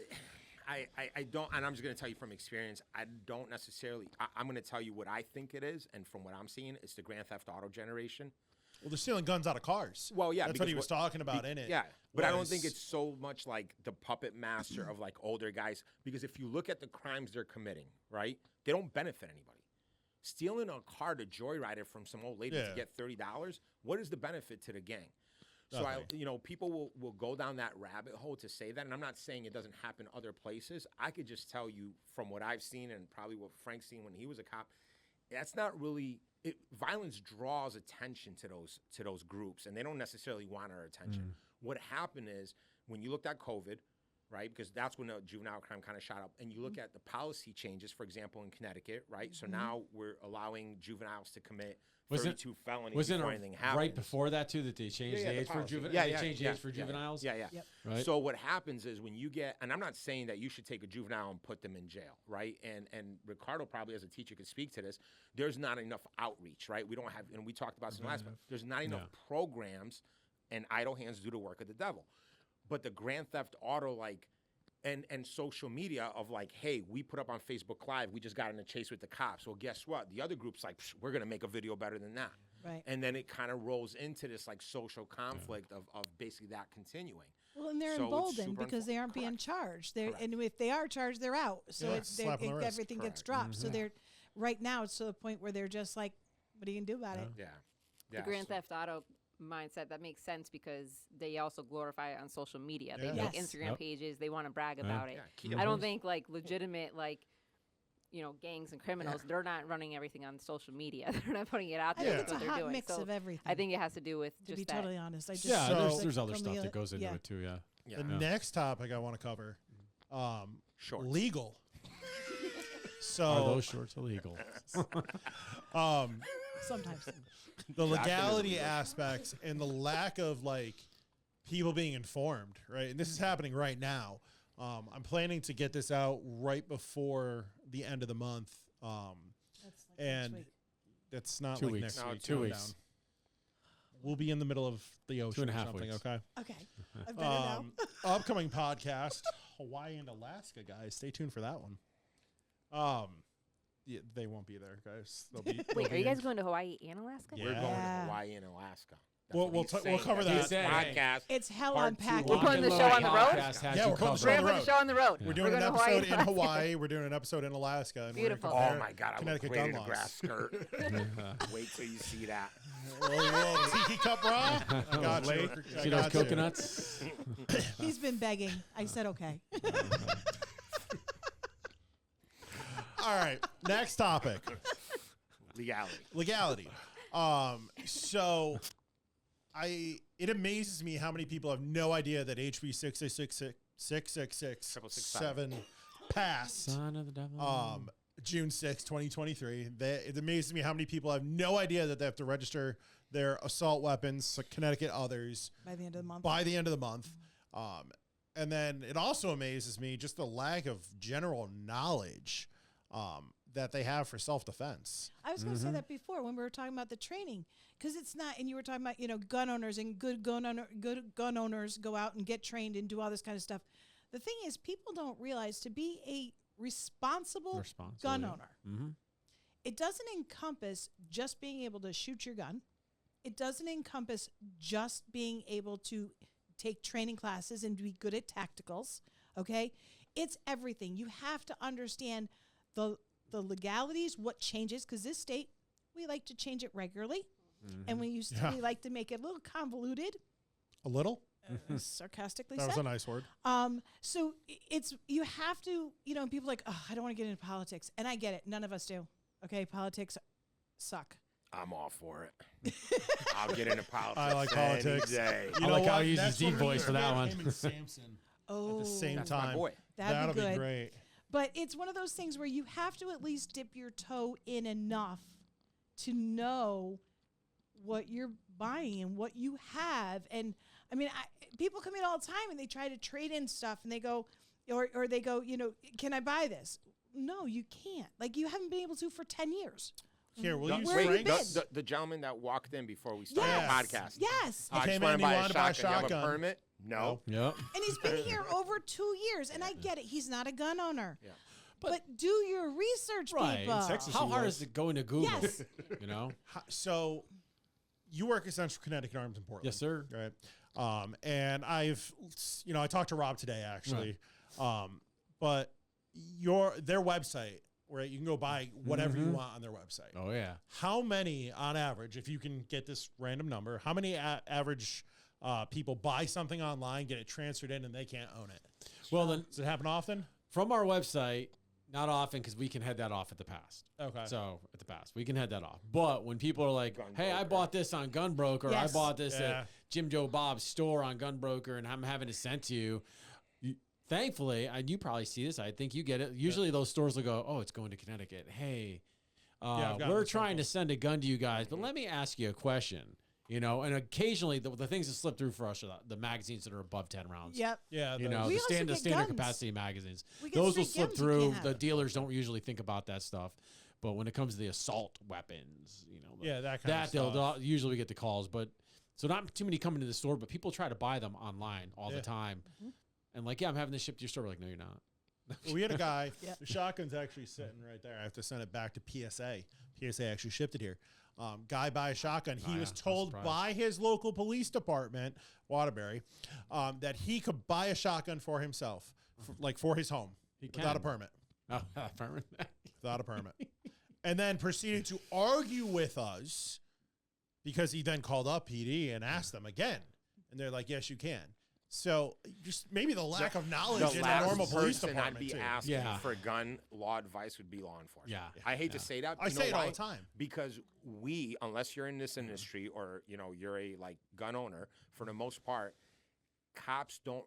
I don't, and I'm just going to tell you from experience, I don't necessarily, I'm going to tell you what I think it is. And from what I'm seeing, it's the Grand Theft Auto generation. Well, they're stealing guns out of cars. Well, yeah, that's what he because was talking about in it. Yeah, but I don't think was- it's so much like the puppet master of like older guys, because if you look at the crimes they're committing, right, they don't benefit anybody. Stealing a car to joyride it from some old lady to Yeah. get $30, what is the benefit to the gang? So Nothing. people will go down that rabbit hole to say that, and I'm not saying it doesn't happen other places. I could just tell you from what I've seen and probably what Frank's seen when he was a cop, that's not really. Violence draws attention to those groups, and they don't necessarily want our attention. What happened is when you looked at COVID, right? Because that's when the juvenile crime kind of shot up. And you look at the policy changes, for example, in Connecticut, right? So now we're allowing juveniles to commit 32 felonies Wasn't before it anything happens. right before that too that they changed Yeah, the the age for policy. juveniles? Yeah, they yeah, changed the yeah, age for yeah, juveniles. Yeah. Yep. Right. So what happens is when you get, and I'm not saying that you should take a juvenile and put them in jail, right? And Ricardo probably as a teacher could speak to this. There's not enough outreach, right? We don't have, and we talked about this in the last one. There's not enough programs and idle hands do the work of the devil. But the Grand Theft Auto, like, and social media of like, hey, we put up on Facebook Live, we just got in a chase with the cops. Well, guess what? The other group's like, we're going to make a video better than that. Right. And then it kind of rolls into this like social conflict of basically that continuing. Well, and they're So it's emboldened super because they aren't being correct. charged. They're, Correct. and if they are charged, they're out. So Yeah, it's slap on the wrist. everything gets Correct. dropped. So they're right now it's to the point where they're just like, what are you gonna do about it? Yeah. The Yeah. Grand so- Theft Auto mindset, that makes sense because they also glorify it on social media. They Yeah. make Yes. Instagram pages. They want to brag about it. Yeah, key I don't to- think like legitimate gangs and criminals, they're not running everything on social media. They're not putting it out I there. think That's it's a what they're hot doing. mix So of everything. I think it has to do with to just be that. totally honest, I just Yeah, So- there's other from stuff the that goes into yeah. it too. Yeah. Yeah. The next topic I want to cover, Shorts. legal. Are So those shorts illegal? Sometimes. the legality illegal. aspects and the lack of like people being informed, right? And this is happening right now. I'm planning to get this out right before the end of the month. That's like And next week. that's not 2 like weeks. next No, week. 2 calm weeks. down. We'll be in the middle of the ocean 2.5 or something, weeks. okay? Okay. I've better now. Upcoming podcast, Hawaii and Alaska, guys. Stay tuned for that one. Yeah, they won't be there, guys. They'll be, Wait, are you guys going to Hawaii and Alaska? Yeah. We're going Yeah. to Hawaii and Alaska. That's We'll- what we'll he's t- we'll saying. cover That's that. his podcast. It's hell Part on two. package. We're putting the show on the road? Podcast has Yeah, you we're putting the show covered. on the We're road. putting the show on the road. We're doing an going to episode Hawaii in and Alaska. Hawaii. We're doing an episode in Alaska. And Beautiful. We're Oh gonna my God! I would Connecticut create gun a laws. grass skirt. Wait till you see that. Little tiki cup bra. I got you. Late. I See those got you. coconuts? He's been begging. I said okay. All right. Next topic. Legality. So it amazes me how many people have no idea that HB 666 passed Son of the devil. June 6, 2023. It amazes me how many people have no idea that they have to register their assault weapons, Connecticut others, By the end of the month. by the end of the month. And then it also amazes me just the lack of general knowledge that they have for self-defense. I was going to say that before when we were talking about the training, because it's not. And you were talking about gun owners and good gun owners go out and get trained and do all this kind of stuff. The thing is, people don't realize to be a responsible gun owner, it doesn't encompass just being able to shoot your gun. It doesn't encompass just being able to take training classes and be good at tacticals. Okay, it's everything. You have to understand the legalities, what changes, because this state, we like to change it regularly. And we used to, we like to make it a little convoluted, A little? sarcastically That was said. a nice word. So it's, you have to, people are like, oh, I don't want to get into politics. And I get it. None of us do. Okay. Politics suck. I'm all for it. I'll get into politics. I like any politics. day. You I know like how what? he uses That's deep when we voice for that get one. Him and Samson Oh, at the same That's my time. boy. that'd That'll be good. be great. But it's one of those things where you have to at least dip your toe in enough to know what you're buying and what you have. And I mean, people come in all the time and they try to trade in stuff and they go, or they go, can I buy this? No, you can't. Like, you haven't been able to for 10 years. Here, will you Where have you Frank? been? The gentleman that walked in before we started Yes. the podcast. Yes. I Came just want in, to he buy wanted a to buy a shotgun. You have shotgun. a permit? No. Yep. And he's been here over 2 years. And I get it. He's not a gun owner. Yeah. But do your research, Right. people. In Texas, how hard is it going to Google? Yes. So you work at Central Connecticut Arms in Portland. Yes, sir. Right. And I talked to Rob today actually. But their website, where you can go buy whatever you want on their website. Oh yeah. How many, on average, if you can get this random number, how many average people buy something online, get it transferred in, and they can't own it? Well, then Does it happen often? from our website, not often because we can head that off at the past. Okay. So at the past, we can head that off. But when people are like, Gun "Hey, I broker. bought this on Gunbroker. Yes. I bought this Yeah. at Jim Joe Bob's store on Gunbroker, and I'm having it sent to you." Thankfully, you probably see this. I think you get it. Usually, those stores will go, "Oh, it's going to Connecticut. Hey, I've gotten we're this phone trying to call. send a gun to you guys, but let me ask you a question." And occasionally the things that slip through for us are the magazines that are above 10 rounds. Yep. Yeah. You the- know, We the also standard get guns. capacity magazines. We get Those will street slip guns you through. can't The have. dealers don't usually think about that stuff. But when it comes to the assault weapons, Yeah, that kind of they'll stuff. usually we get the calls. But So not too many come into the store, but people try to buy them online all the time. And like, yeah, I'm having this shipped to your store. We're like, no, you're not. Well, we had a guy, Yep. the shotgun's actually sitting right there. I have to send it back to PSA. PSA actually shipped it here. Guy buy a shotgun. He was told by his local police department, Waterbury, that he could buy a shotgun for himself, for his home, without a permit. Oh, permit. Without a permit. And then proceeded to argue with us because he then called up PD and asked them again. And they're like, yes, you can. So just maybe the lack of knowledge in a normal police department. I'd be too. asking for gun law advice would be law enforcement. Yeah. I hate to say that. I say it all the time. Because unless you're in this industry or you're a gun owner, for the most part, cops don't.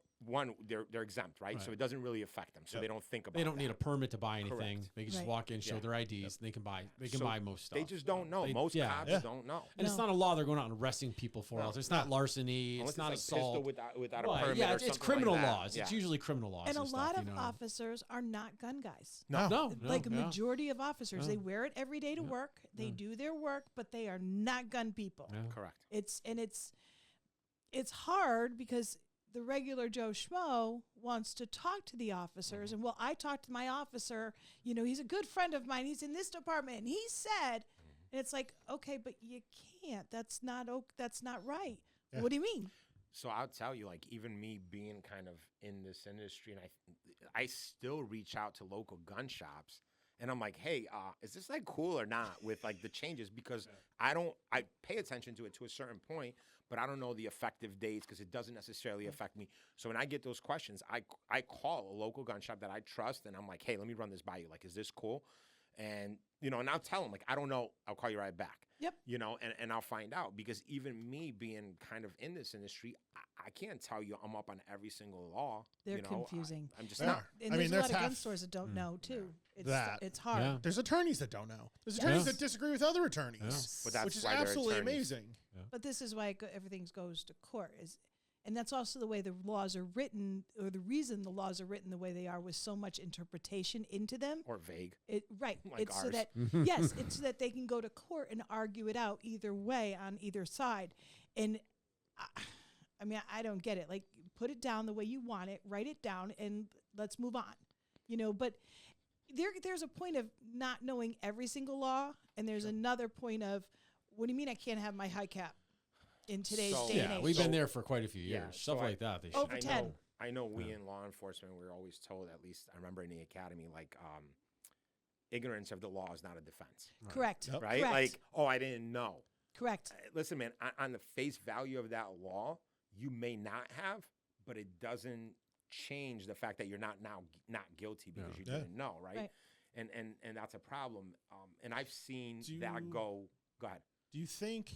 They're exempt, right? So it doesn't really affect them. So they don't think about. They don't that. need a permit to buy anything. Correct. They can just walk in, show their IDs, and they can buy. They can buy most stuff. They just don't know. Most cops don't know. And it's not a law they're going out and arresting people for. It's not larceny. Unless it's not like assault. without a permit. Yeah, or it's something criminal like that. laws. It's usually criminal laws. And a stuff, lot of you know. officers are not gun guys. No, Like a majority of officers, they wear it every day to work. They Yeah. do their work, but they are not gun people. Yeah. Correct. It's hard because the regular Joe Schmo wants to talk to the officers, and I talked to my officer. He's a good friend of mine. He's in this department, and he said, and it's like, okay, but you can't. That's not right. Yeah. What do you mean? So I'll tell you, even me being kind of in this industry, and I still reach out to local gun shops, and I'm like, hey, is this cool or not with the changes? Because I pay attention to it to a certain point, but I don't know the effective dates because it doesn't necessarily affect me. So when I get those questions, I call a local gun shop that I trust, and I'm like, hey, let me run this by you. Is this cool? And and I'll tell them I don't know. I'll call you right back. Yep. And I'll find out, because even me being kind of in this industry, I can't tell you I'm up on every single law. They're confusing. I'm just They not. are. And there's a lot of gun stores that don't know too. It's hard. Yeah. There's attorneys that don't know. There's attorneys that disagree with other attorneys, But that's which is why they're absolutely attorneys. amazing. But this is why everything goes to court. And that's also the way the laws are written, or the reason the laws are written the way they are, with so much interpretation into them. Or vague. Right. Like It's so ours. that it's so that they can go to court and argue it out either way on either side. And I don't get it. Put it down the way you want it, write it down, and let's move on. But there's a point of not knowing every single law, and there's another point of, what do you mean I can't have my high cap in today's day and age? We've been there for quite a few years. Stuff so like that. They Over should. 10. I know we in law enforcement, we're always told, at least I remember in the academy, ignorance of the law is not a defense. Correct. Yep. Right? Correct. I didn't know. Correct. Listen, man, on the face value of that law, you may not have, but it doesn't change the fact that you're not guilty because you didn't know, right? And that's a problem. And I've seen that go. Go ahead. Do you think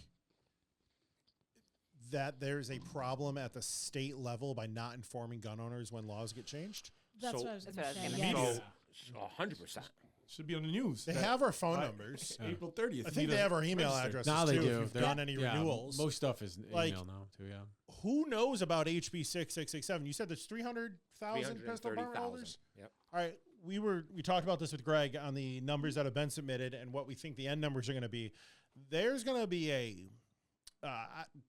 that there's a problem at the state level by not informing gun owners when laws get changed? That's So- what I was That's going what to I was say. gonna Yes. So 100%. Should be on the news. They that have our phone by numbers. April 30th. I think they have our email addresses Now they too. do. If you've They're- done any renewals, Most stuff is email now too. Yeah. who knows about HB 6667? You said there's 300,000 pistol permit 330,000. holders. Yep. All right, we talked about this with Greg on the numbers that have been submitted and what we think the end numbers are going to be. There's going to be a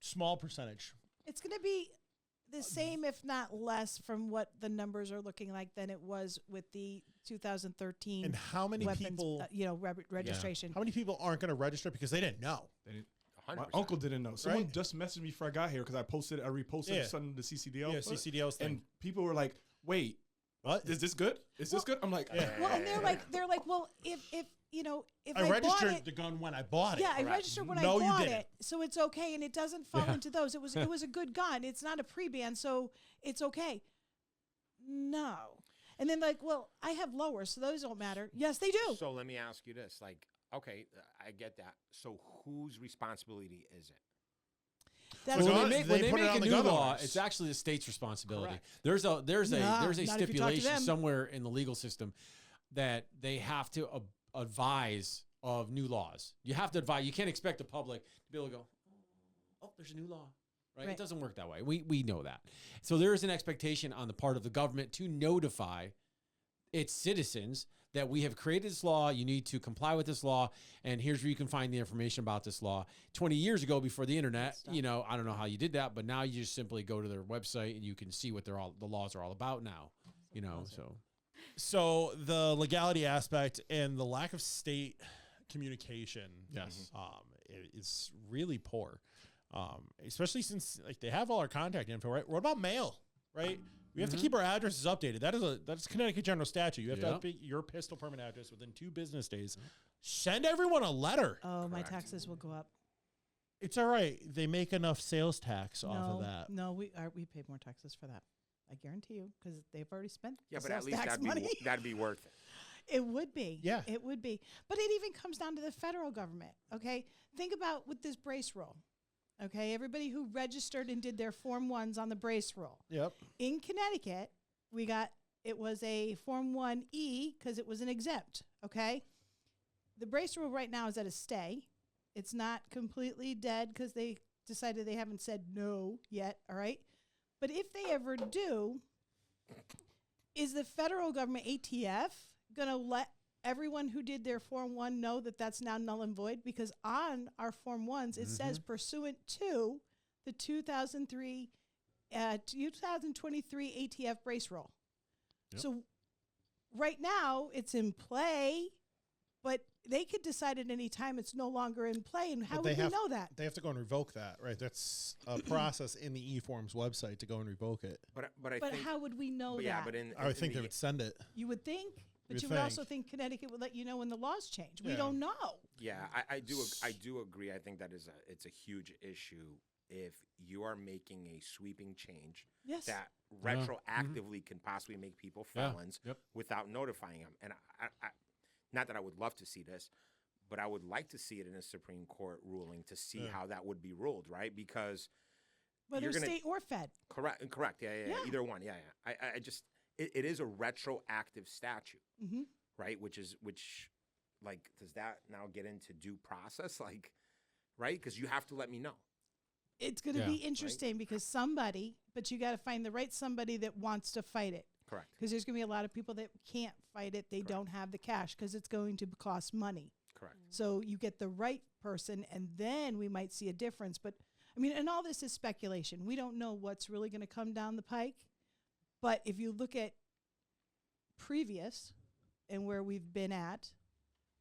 small percentage. It's going to be the same, if not less, from what the numbers are looking like than it was with the 2013 And how many weapons, people? registration. How many people aren't going to register because they didn't know? They didn't- 100%. My uncle didn't know. Someone Right? just messaged me before I got here because I reposted Yeah. something to CCDL. Yeah, CCDL's thing. And people were like, "Wait, What? is this good? Is this good?" I'm like, Yeah. Well, and they're like, well, if I I bought registered it, the gun when I bought it. yeah, I Correct. registered when No, I you bought didn't. it, so it's okay, and it doesn't fall into those. It was a good gun. It's not a pre-ban, so it's okay. No, and then well, I have lower, so those don't matter. Yes, they do. So let me ask you this: okay, I get that. So whose responsibility is it? That's So When gun- they they make put it a on the new gun law, owners. it's actually the state's responsibility. Correct. There's a Nah, not if you talk to stipulation them. somewhere in the legal system that they have to advise of new laws. You have to advise. You can't expect the public to be able to go, "Oh, there's a new law." Right? Right. It doesn't work that way. We know that. So there is an expectation on the part of the government to notify its citizens that we have created this law. You need to comply with this law, and here's where you can find the information about this law. 20 years ago, before the internet, I don't know how you did that, but now you just simply go to their website and you can see what the laws are all about now. So the legality aspect and the lack of state communication, Yes. is really poor. Especially since they have all our contact info, right? What about mail, right? We have to keep our addresses updated. That's Connecticut general statute. You have to update your pistol permit address within 2 business days. Send everyone a letter. Oh, my taxes will go up. It's all right. They make enough sales tax off of that. No, we pay more taxes for that. I guarantee you, because they've already spent Yeah, the but at sales least tax money. that'd be worth it. It would be. Yeah. It would be. But it even comes down to the federal government, okay? Think about with this brace rule, okay? Everybody who registered and did their Form 1s on the brace rule. Yep. In Connecticut, it was a Form 1E because it was an exempt, okay? The brace rule right now is at a stay. It's not completely dead because they decided they haven't said no yet, all right? But if they ever do, is the federal government, ATF, going to let everyone who did their Form 1 know that that's now null and void? Because on our Form 1s, it says pursuant to the 2023 ATF brace rule. Yep. So right now, it's in play, but they could decide at any time it's no longer in play. And how would we know that? They have to go and revoke that, right? That's a process in the eForms website to go and revoke it. But But think, how would we know but that? yeah, but I would think they would send it. You would think, but You'd you would also think. think Connecticut would let you know when the laws change. We Yeah. don't know. Yeah, I do agree. I think that it's a huge issue if you are making a sweeping change Yes. that retroactively can possibly make people felons Yep. without notifying them. And I not that I would love to see this, but I would like to see it in a Supreme Court ruling to see how that would be ruled, right? Because Whether you're gonna- state or fed. correct, yeah, Yeah. either one, yeah. I just it is a retroactive statute, Mm-hmm. right? Which does that now get into due process, right? Because you have to let me know. It's going to be interesting because but you got to find the right somebody that wants to fight it. Correct. Because there's going to be a lot of people that can't fight it. They don't have the cash because it's going to cost money. Correct. So you get the right person, and then we might see a difference. But I mean, and all this is speculation. We don't know what's really going to come down the pike. But if you look at previous and where we've been at,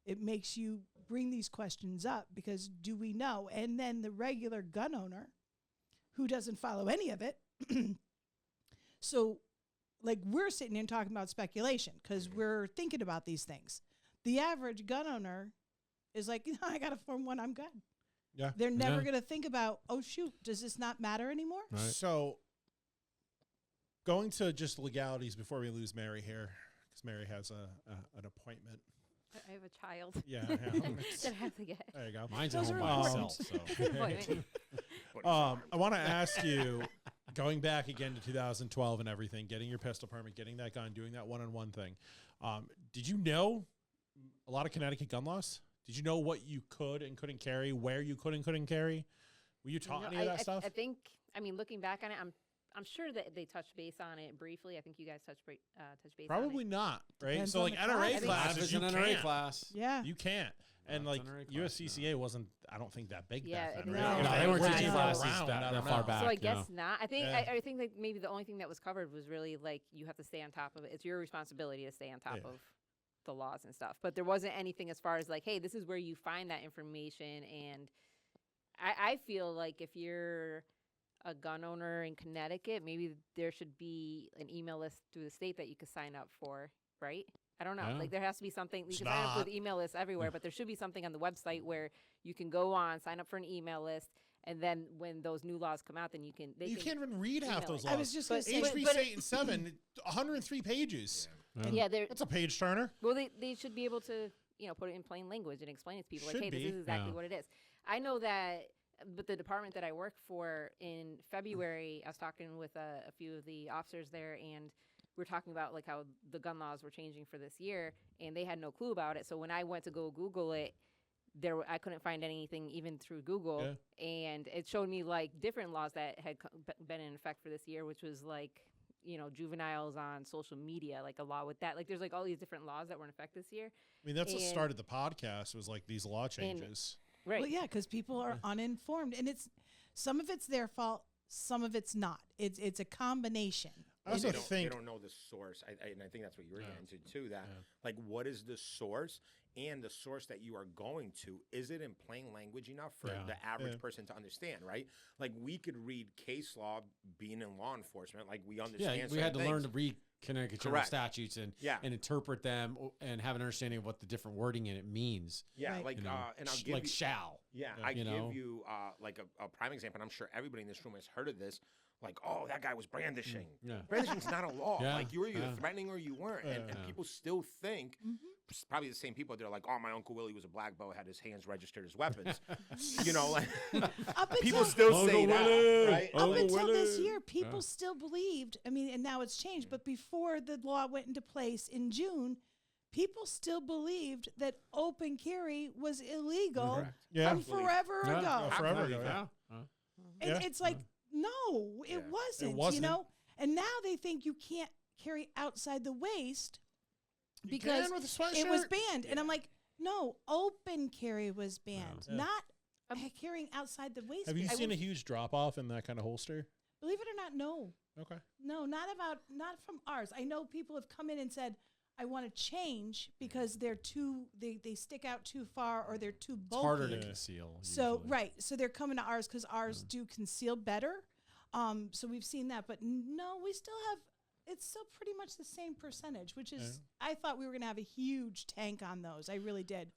it makes you bring these questions up because do we know? And then the regular gun owner who doesn't follow any of it. So we're sitting here and talking about speculation because we're thinking about these things. The average gun owner is like, I got a Form 1, I'm good. Yeah. They're never going to think about, oh, shoot, does this not matter anymore? Right. So going to just legalities before we lose Mary here, because Mary has an appointment. I have a child. Yeah. that I have to get. There you go. Mine's Those at home are by important. itself. It's an appointment. I want to ask you, going back again to 2012 and everything, getting your pistol permit, getting that gun, doing that one-on-one thing. Did you know a lot of Connecticut gun laws? Did you know what you could and couldn't carry, where you could and couldn't carry? Were you taught any of that stuff? I think, looking back on it, I'm sure that they touched base on it briefly. I think you guys touched base Probably on it. not, right? Depends So on like the class. I NRA think classes, you an NRA can't. class. Yeah. You can't. And it's like NRA class, USCCA wasn't, I don't think that big Yeah, back then, I right? think No, they weren't Right. teaching Yeah. classes Around, I that don't far know. back. So I you guess know. not. I think Yeah. I think that maybe the only thing that was covered was really you have to stay on top of it. It's your responsibility to stay on top Yeah. of the laws and stuff. But there wasn't anything as far as hey, this is where you find that information. And I feel like if you're a gun owner in Connecticut, maybe there should be an email list through the state that you could sign up for, right? I don't know. Yeah. There has to be something. You It's can sign up with not. email lists everywhere, but there should be something on the website where you can go on, sign up for an email list, and then when those new laws come out, then you can. You can't even read half email those it. laws. I was just going to say, HB but- 8 and 7, 103 pages. Yeah, they're That's a page turner. well. They should be able to put it in plain language and explain it to people Should hey, be. this is exactly Yeah. what it is. I know that, but the department that I work for in February, I was talking with a few of the officers there, and we were talking about how the gun laws were changing for this year, and they had no clue about it. So when I went to go Google it, I couldn't find anything even through Google, and it showed me different laws that had been in effect for this year, which was juveniles on social media, like a law with that. Like there's like all these different laws that were in effect this year. I mean, that's what And- started the podcast, was like these law changes. Right. Well, yeah, because people are uninformed, and some of it's their fault, some of it's not. It's a combination. I also they think don't know the source, and I think that's what you were getting to too. That like, what is the source, and the source that you are going to, is it in plain language enough for the average person to understand? Right? Like we could read case law, being in law enforcement, like we understand. Yeah, we had to certain learn things. to read Connecticut general Correct. statutes and interpret them and have an understanding of what the different wording in it means. Yeah, Right. like You know, and I'll give like you, shall. Yeah, Yeah. I You give know? you like a prime example, and I'm sure everybody in this room has heard of this. Like, oh, that guy was brandishing. Yeah. Brandishing's not a law. Yeah, Like, you were either yeah. threatening or you weren't. And Yeah. people still think, it's probably the same people, they're like, oh, my Uncle Willie was a black belt, had his hands registered as weapons. like, Up people until, still say Uncle that, Willie! right? up Uncle until this Willie! year, people still believed, I mean, and now it's changed, but before the law went into place in June, people still believed that open carry was illegal Correct. Yeah. from forever Yeah. ago. Yeah, forever ago. Yeah. And Yeah. it's like, no, it Yeah. wasn't, wasn't. And now they think you can't carry outside the waist You because can with a sweatshirt. it was banned. And I'm like, no, open carry was banned, Yeah. not carrying outside the waist. Have you I seen will- a huge drop off in that kind of holster? Believe it or not, no. Okay. No, not from ours. I know people have come in and said, I want to change because they're they stick out too far or they're too It's bulky. harder to conceal. So usually. right, so they're coming to ours because ours do conceal better. So we've seen that, but no, we still have. It's still pretty much the same percentage, which is I thought we were going to have a huge tank on those. I really did.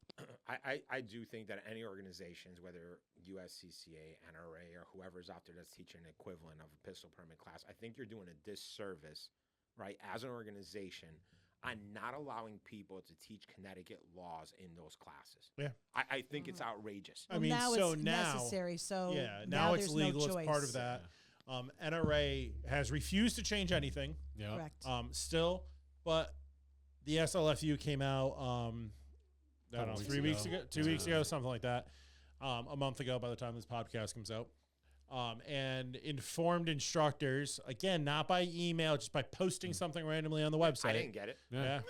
I do think that any organizations, whether USCCA, NRA, or whoever's out there that's teaching an equivalent of a pistol permit class, I think you're doing a disservice, right, as an organization, on not allowing people to teach Connecticut laws in those classes. Yeah. I think it's outrageous. I mean, now so it's now, necessary. So yeah, now it's there's legal. No It's part choice. of that. NRA has refused to change anything. Yeah. Correct. Still, but the SLFU came out, I don't know, Couple 3 weeks weeks ago, ago. 2 weeks ago, something like that. A month ago by the time this podcast comes out. And informed instructors, again, not by email, just by posting something randomly on the website. I didn't get it. Yeah.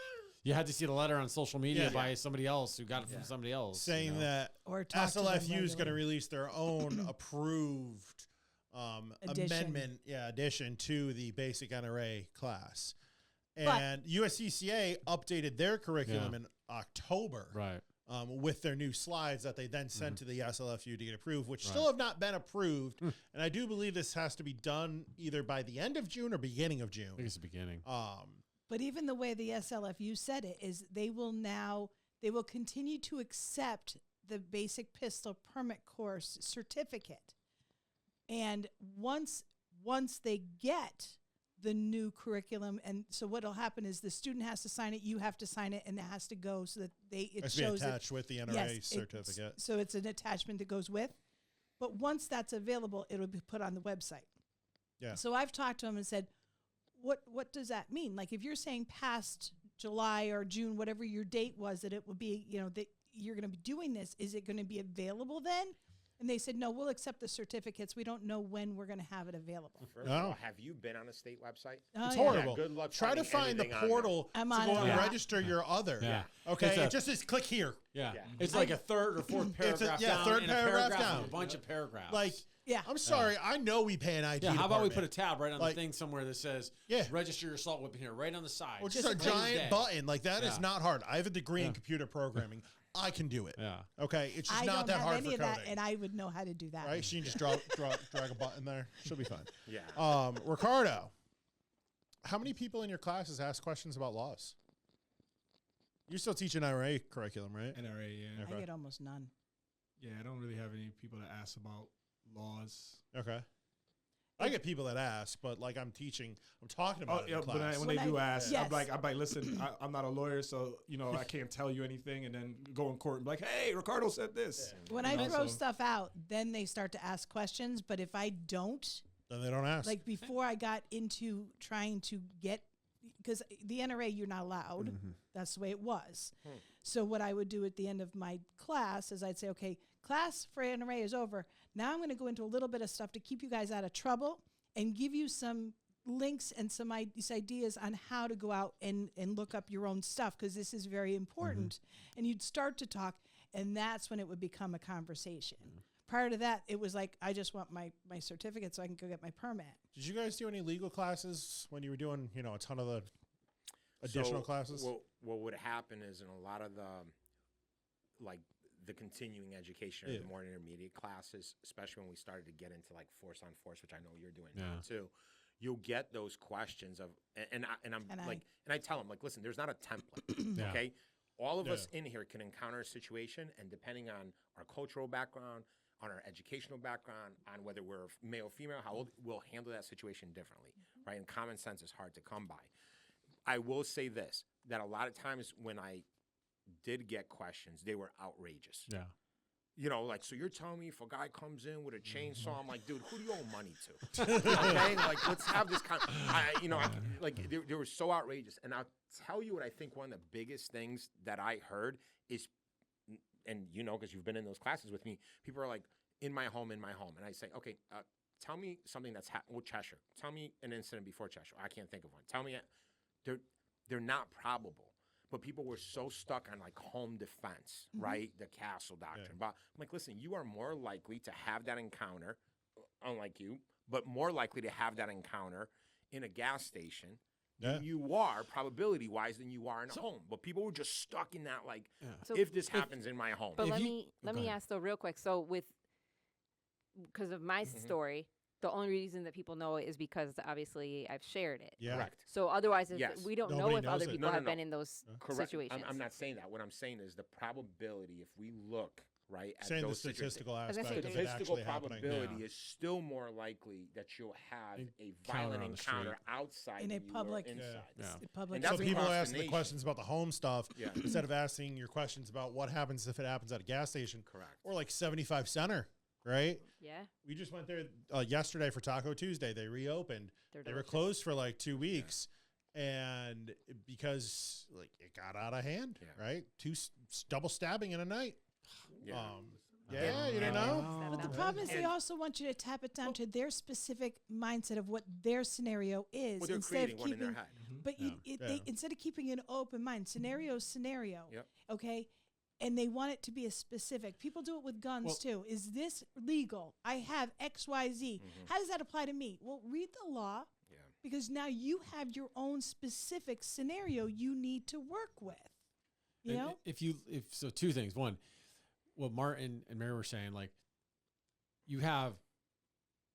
You had to see the letter on social media Yeah. by somebody else who got it from somebody else. Saying you know? that Or talk to them SLFU is going to regularly. release their own approved Addition. addition to the basic NRA class. But- And USCCA updated their curriculum in October Right. with their new slides that they then sent to the SLFU to get approved, which Right. still have not been approved. And I do believe this has to be done either by the end of June or beginning of I think June. it's the beginning. But even the way the SLFU said it is they will continue to accept the basic pistol permit course certificate. And once they get the new curriculum, and so what'll happen is the student has to sign it, you have to sign it, and it has to go so that it Has to be shows that attached with the NRA certificate. so it's an attachment that goes with. But once that's available, it'll be put on the website. Yeah. So I've talked to them and said, what does that mean? Like if you're saying past July or June, whatever your date was, that it will be, that you're going to be doing this, is it going to be available then? And they said, no, we'll accept the certificates. We don't know when we're going to have it available. First of all, have you been on a state website? Oh, It's yeah. horrible. Yeah, good luck Try to finding find the anything on there. portal I'm to on go it. and Yeah. register your other. Yeah. Okay. It's It a- just says click here. Yeah. Yeah. It's like a third or fourth paragraph down. third and a paragraph with down. A bunch of paragraphs. Like, Yeah. I'm sorry. I know we pay an IT yeah, how about we put a department. tab right on Like- the thing somewhere that says, Yeah. register your assault weapon here, right on the side. Or just Plain a as giant day. button. Like, that is Yeah. not hard. I have a degree in computer programming. I can do it. Yeah. Okay? It's just I not don't that have hard any for of that, coding. and I would know how to do that. Right? She can just drag a button there. She'll be fine. Yeah. Ricardo, how many people in your classes ask questions about laws? You still teach an IRA curriculum, right? NRA, yeah. Okay. I get almost none. Yeah, I don't really have any people that ask about laws. Okay. I get people that ask, but like I'm talking about it in but class. when When they do I- ask, yes. I'm like, listen, I'm not a lawyer, so I can't tell you anything, and then go in court and be like, hey, Ricardo said this. When I throw stuff out, then they start to ask questions. But if I don't, Then they don't ask. like before I got into trying to get, because the NRA, you're not allowed. That's the way it was. So what I would do at the end of my class is I'd say, okay, class for NRA is over. Now I'm going to go into a little bit of stuff to keep you guys out of trouble and give you some links and some these ideas on how to go out and look up your own stuff, because this is very important. And you'd start to talk, and that's when it would become a conversation. Prior to that, it was like, I just want my certificate so I can go get my permit. Did you guys do any legal classes when you were doing, a ton of the additional classes? What would happen is in a lot of the continuing education or the more intermediate classes, especially when we started to get into like force on force, which I know you're doing now too, you'll get those questions of, and I tell them, like, listen, there's not a template, okay? All of us in here can encounter a situation, and depending on our cultural background, on our educational background, on whether we're male, female, how old, we'll handle that situation differently, right? And common sense is hard to come by. I will say this, that a lot of times when I did get questions, they were outrageous. Yeah. Like, so you're telling me if a guy comes in with a chainsaw, I'm like, dude, who do you owe money to? Okay, like, let's have this they were so outrageous. And I'll tell you what I think one of the biggest things that I heard is, and because you've been in those classes with me, people are like, in my home. And I say, okay, tell me something that's happened with Cheshire. Tell me an incident before Cheshire. I can't think of one. Tell me, they're not probable. But people were so stuck on like home defense, right? The castle doctrine. But I'm like, listen, you are more likely to have that encounter, unlike you, but more likely to have that encounter in a gas station than you are, probability-wise, than you are in a home. But people were just stuck in that, like, if this happens in my home. But let me ask though real quick. So because of my story, the only reason that people know it is because obviously I've shared it. Yeah. Correct. So otherwise, we don't know if other people have been in those Correct. situations. I'm not saying that. What I'm saying is the probability, if we look, right, at Saying the those statistical was gonna aspect say of the it statistical actually happening. probability is still more likely that you'll have a violent on the encounter outside In a than you public- were inside. Yeah. Public. And that's So a people across the ask the nation. questions about the home stuff Yeah. instead of asking your questions about what happens if it happens at a gas station. Correct. Or like 75 Center, right? Yeah. We just went there yesterday for Taco Tuesday. They reopened. They're They were delicious. closed for like 2 weeks. And because like it got out of hand, right? Double stabbing in a night. Yeah. You didn't know? But the problem is they also want you to tap it down to their specific mindset of what their scenario is, Well, they're instead of creating one in their keeping. head. But they instead of keeping an open mind, scenario, Yep. okay, and they want it to be a specific. People do it with guns too. Is this legal? I have X, Y, Z. How does that apply to me? Well, read the law. Yeah. Because now you have your own specific scenario you need to work with. You know? So two things. One, what Martin and Mary were saying, like, you have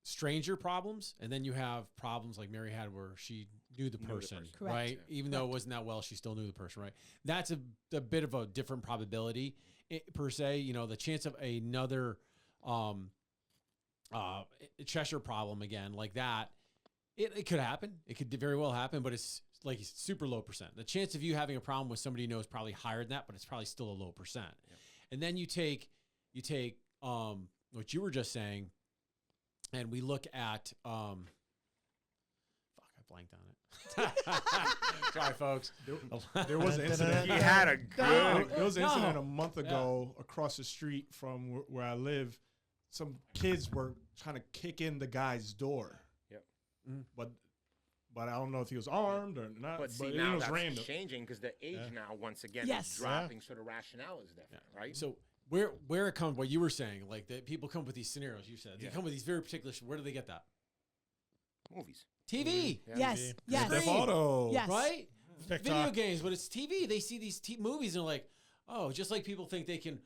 stranger problems, and then you have problems like Mary had where she knew the person, Correct. right? Even though it wasn't that well, she still knew the person, right? That's a bit of a different probability per se. The chance of another Cheshire problem again like that, it could happen. It could very well happen, but it's like super low percent. The chance of you having a problem with somebody you know is probably higher than that, but it's probably still a low percent. Yeah. And then you take what you were just saying, and we look at I blanked on it. Sorry, folks. There was an incident. He had a good. There was an incident a month ago across the street from where I live. Some kids were trying to kick in the guy's door. Yep. But I don't know if he was armed or not. But see, it now was that's random. changing because the age now, once again, Yes. is dropping, so the rationale is different, right? So where it comes, what you were saying, like that people come with these scenarios. You said they come with these very particular. Where do they get that? Movies. TV, Yes. Yes. Grand Theft Auto. Yes. right? TikTok. Video games, but it's TV. They see these movies and they're like, oh, just like people think they can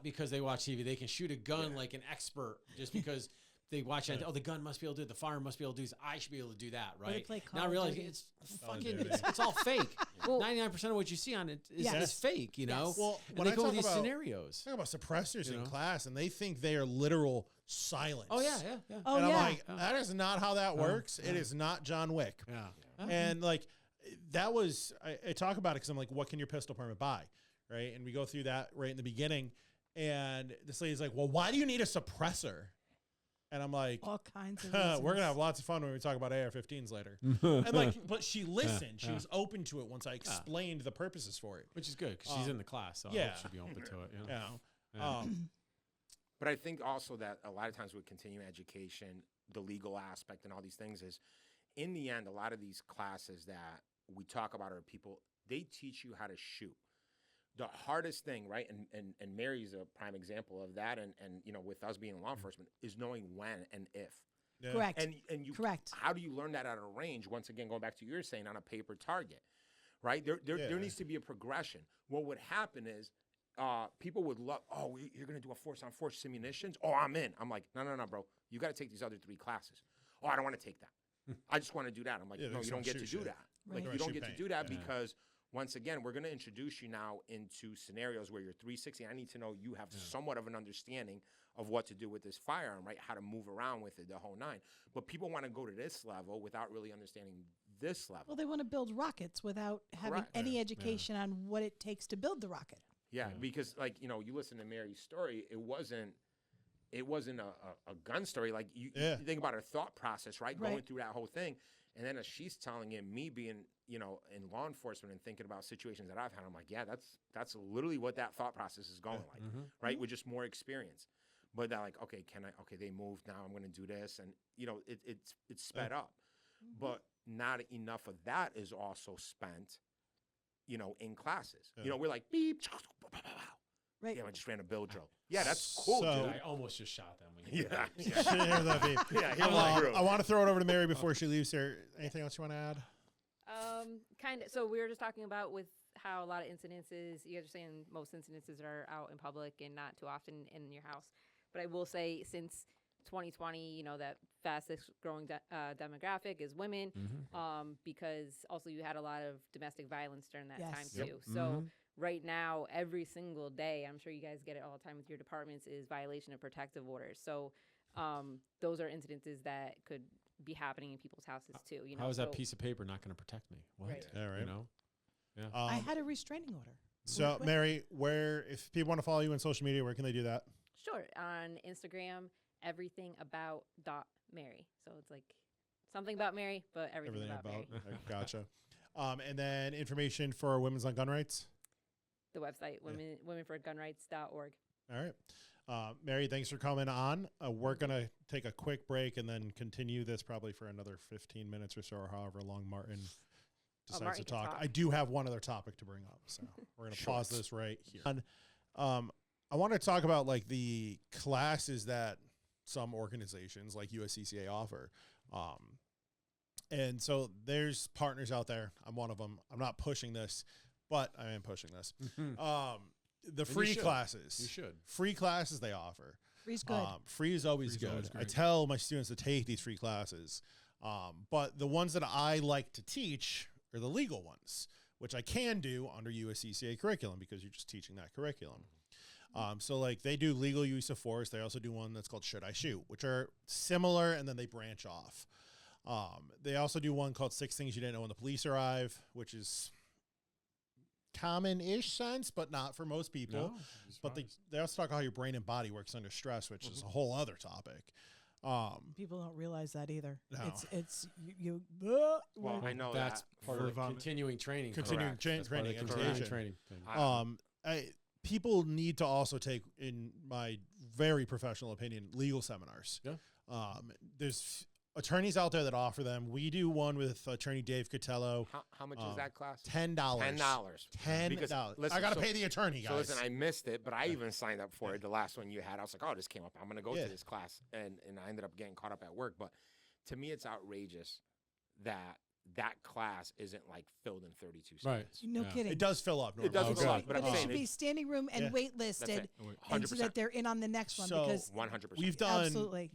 because they watch TV, they can shoot a gun like an expert just because they watch it. Oh, the gun must be able to do it. The firearm must be able to do this. I should be able to do that, Or they right? play Call Now of realizing Duty. it's Call of fucking, Duty. it's all fake. Well- 99% of what you see on it is Yes. fake, you know? Yes. Well, And when they I go talk with these about scenarios. talk about suppressors You in know? class, and they think they are literal silence. Oh, yeah. Oh, and yeah. I'm like, that is not how that works. It is not John Wick. Yeah. And like, that was, I talk about it because I'm like, what can your pistol permit buy? Right. And we go through that right in the beginning. And this lady's like, well, why do you need a suppressor? And I'm like, All kinds of we're reasons. going to have lots of fun when we talk about AR-15s later. And like, but she listened. She yeah. was open to it once I explained the purposes for it. Which is good because she's in the class, so I yeah. hope she'll be open to it. You know? Yeah. But I think also that a lot of times with continuing education, the legal aspect and all these things is in the end, a lot of these classes that we talk about are people, they teach you how to shoot. The hardest thing, right? And Mary's a prime example of that. And you know, with us being in law enforcement, is knowing when and if. Yeah. Correct. And you Correct. How do you learn that at a range? Once again, going back to your saying, on a paper target, right? There needs to be a progression. What would happen is people would love, oh, you're going to do a force-on-force simulations? Oh, I'm in. I'm like, no, bro. You got to take these other 3 classes. Oh, I don't want to take that. I just want to do that. I'm like, no, you don't get to do that. Right. Like, you don't get to do that because, once again, we're going to introduce you now into scenarios where you're 360. I need to know you have somewhat of an understanding of what to do with this firearm, right? How to move around with it, the whole 9. But people want to go to this level without really understanding this level. Well, they want to build rockets without having Correct. any education on what it takes to build the rocket. Yeah, because like, you know, you listen to Mary's story, it wasn't a gun story. Like you think about her thought process, right? Going through that whole thing. And then as she's telling it, me being, you know, in law enforcement and thinking about situations that I've had, I'm like, yeah, that's literally what that thought process is going like, right? With just more experience. But they're like, okay, they moved now, I'm gonna do this. And you know, it's sped up. But not enough of that is also spent, you know, in classes. You know, we're like, beep, Right. yeah, I just ran a bill drill. Yeah, that's cool, So- dude. I almost just shot them. When you Hear that beep. I want to throw it over to Mary before she leaves here. Anything else you want to add? Kind of. So we were just talking about with how a lot of incidences, you guys are saying most incidences are out in public and not too often in your house. But I will say since 2020, you know, that fastest growing demographic is women, because also you had a lot of domestic violence during that time Yes. too. So right now, every single day, I'm sure you guys get it all the time with your departments, is violation of protective orders. So those are incidences that could be happening in people's houses too. You know, How is that so- piece of paper not going to protect me? What? Right. Yeah, right. You know? Yeah. I had a restraining order. So, Mary, if people want to follow you on social media, where can they do that? Sure. On Instagram, everythingabout.Mary. So it's like something about Mary, but everything about Mary. Gotcha. And then information for Women's on Gun Rights. The website, womenforgunrights.org. All right. Mary, thanks for coming on. We're going to take a quick break and then continue this probably for another 15 minutes or so, or however long Martin decides Martin to can talk. talk. I do have one other topic to bring up, so we're going to pause this right here. I want to talk about like the classes that some organizations like USCCA offer. And so there's partners out there. I'm one of them. I'm not pushing this, but I am pushing this. The free classes. You should. Free classes they offer. Free's good. Free is always Free's good. always I great. tell my students to take these free classes. But the ones that I like to teach are the legal ones, which I can do under USCCA curriculum because you're just teaching that curriculum. So like they do legal use of force. They also do one that's called Should I Shoot, which are similar, and then they branch off. They also do one called 6 Things You Didn't Know When the Police Arrive, which is common-ish sense, but not for most people. No, But they also talk about how your brain and body works under stress, which is a whole other topic. People don't realize that either. No. It's you. Well, I know that's that. part of continuing training. Continuing Correct. training, That's part of the education. continuing training thing. People need to also take, in my very professional opinion, legal seminars. Yeah. There's attorneys out there that offer them. We do one with attorney Dave Cotello. How much is that class? $10. $10. Because, $10. listen, I got to so- pay the attorney, guys. So listen, I missed it, but I even signed up for it. The last one you had, I was like, oh, this came up. I'm going to go to this class. And I ended up getting caught up at work. But to me, it's outrageous that class isn't like filled in 32 Right. seconds. No Yeah. kidding. It does fill up. It does normally. fill up, but But I'm it saying should be standing room and Yeah. waitlisted, That's it. and so 100%. that they're in on the next one. So, Because 100%. We've done absolutely.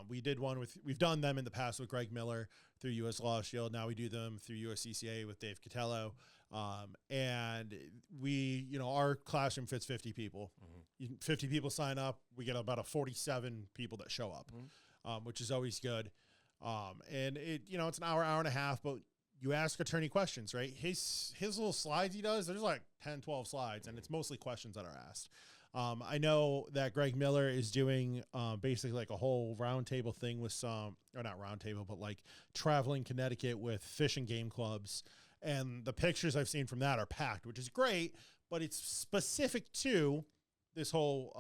we've done them in the past with Greg Miller through US Law Shield. Now we do them through USCCA with Dave Cotello. And our classroom fits 50 people. 50 people sign up. We get about 47 people that show up, which is always good. And it's an hour and a half, but you ask attorney questions, right? His little slides he does, there's like 10, 12 slides, and it's mostly questions that are asked. I know that Greg Miller is doing basically like a whole roundtable thing with or not roundtable, but like traveling Connecticut with fish and game clubs. And the pictures I've seen from that are packed, which is great, but it's specific to this whole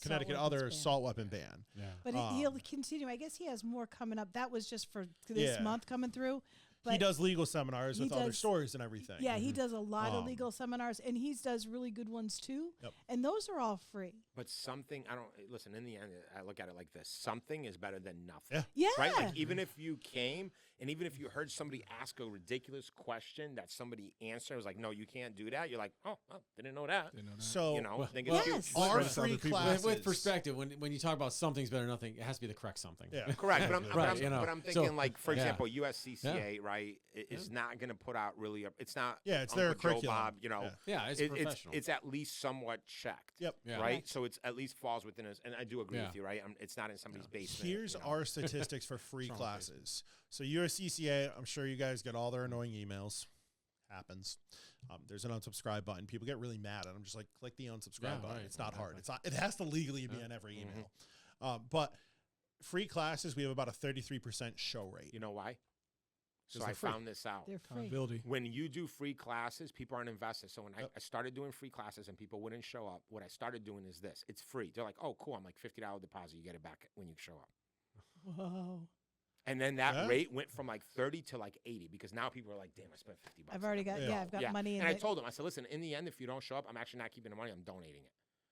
Connecticut weapons other ban. assault weapon ban. Yeah. But he'll continue. I guess he has more coming up. That was just for this Yeah. month coming through. But He does legal seminars he with other does- stores and everything. yeah, he does a lot of Um, legal seminars, and he does really good ones too. Yep. And those are all free. But something, I don't, listen, in the end, I look at it like this. Something is better than nothing. Yeah. Yeah. Right? Like, even if you came and even if you heard somebody ask a ridiculous question that somebody answered, was like, no, you can't do that. You're like, oh, didn't know that. So You know, think well, it's yes. huge. our Right. free Other people. classes With perspective, when you talk about something's better than nothing, it has to be the correct something. Yeah. Correct, but I'm, Right, you know, but I'm so- thinking, like, for yeah. example, USCCA, right, is not going to put out really, it's not Yeah, it's Uncle their Joe curriculum. Bob, you know, Yeah. Yeah, it's it's professional. it's at least somewhat checked. Yep. Yeah. Right, Correct. so it's at least falls within us, and I do agree Yeah. with you, right? It's not in somebody's basement. Here's you know. our statistics for free What's wrong with classes. So USCCA, I'm sure you guys get all their annoying emails. Happens. There's an unsubscribe button. People get really mad, and I'm just like, click the unsubscribe Yeah, button. right. It's not hard. Exactly. It's not. It has to legally be on every email. But free classes, we have about a 33% show rate. You know why? So they're I free. found this out. They're free. Accountability. When you do free classes, people aren't invested. So when I started doing free classes and people wouldn't show up, what I started doing is this. It's free. They're like, oh, cool. I'm like, $50 deposit. You get it back when you show up. Whoa. And then that Yeah. rate went from like 30 to like 80 because now people are like, damn, I spent $50. I've already got, Yeah. I've got money in And I it. told them, I said, listen, in the end, if you don't show up, I'm actually not keeping the money. I'm donating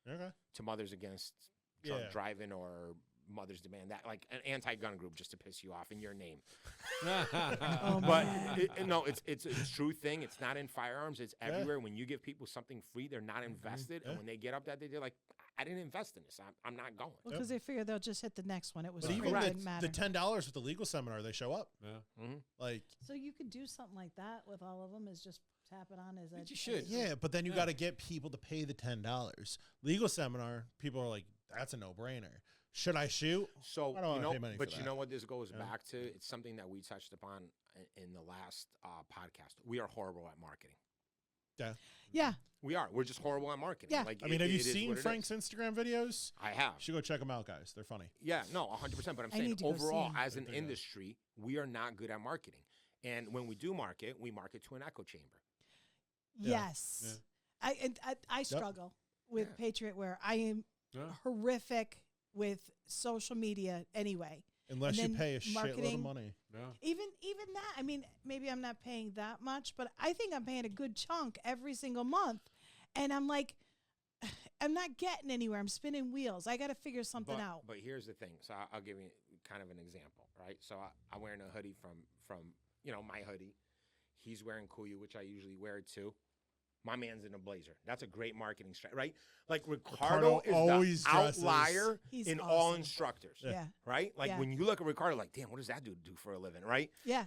it Okay. to Mothers Against Drunk Yeah. Driving or Mothers Demand, that like an anti-gun group just to piss you off in your name. Oh, But man. no, it's a true thing. It's not in firearms. It's everywhere. When you give people something free, they're not invested. Yeah. And when they get up that day, they're like, I didn't invest in this. I'm not going. Well, because they figure they'll just hit the next one. It was But free. even It Correct. didn't matter. the $10 with the legal seminar, they show up. Yeah. Mm-hmm. Like, So you could do something like that with all of them, is just tap it on as a. But you should. yeah, but then you Yeah. got to get people to pay the $10. Legal seminar, people are like, that's a no-brainer. Should I shoot? So, I don't wanna you know, pay money for but you that. know what this goes Yeah. back to? It's something that we touched upon in the last podcast. We are horrible at marketing. Yeah. We are. We're just horrible at marketing. Yeah. Like, I mean, have you it is seen what it Frank's is. Instagram videos? I have. You should go check them out, guys. They're funny. Yeah, no, 100%. But I'm I saying need to go see overall, 'em. as an There you go. industry, we are not good at marketing. And when we do market, we market to an echo chamber. Yeah. Yes. I struggle with PatriotWare. I am Yeah. horrific with social media anyway. Unless you then pay a shitload of marketing- money. Yeah. Even that, I mean, maybe I'm not paying that much, but I think I'm paying a good chunk every single month. And I'm like, I'm not getting anywhere. I'm spinning wheels. I got to figure something out. But here's the thing. So I'll give you kind of an example, right? So I'm wearing a hoodie from my hoodie. He's wearing Kuyu, which I usually wear too. My man's in a blazer. That's a great marketing strategy, right? Like Ricardo is always the dresses. outlier He's in all awesome. instructors, Yeah. right? Like Yeah. when you look at Ricardo, like, damn, what does that dude do for a living, right? Yeah.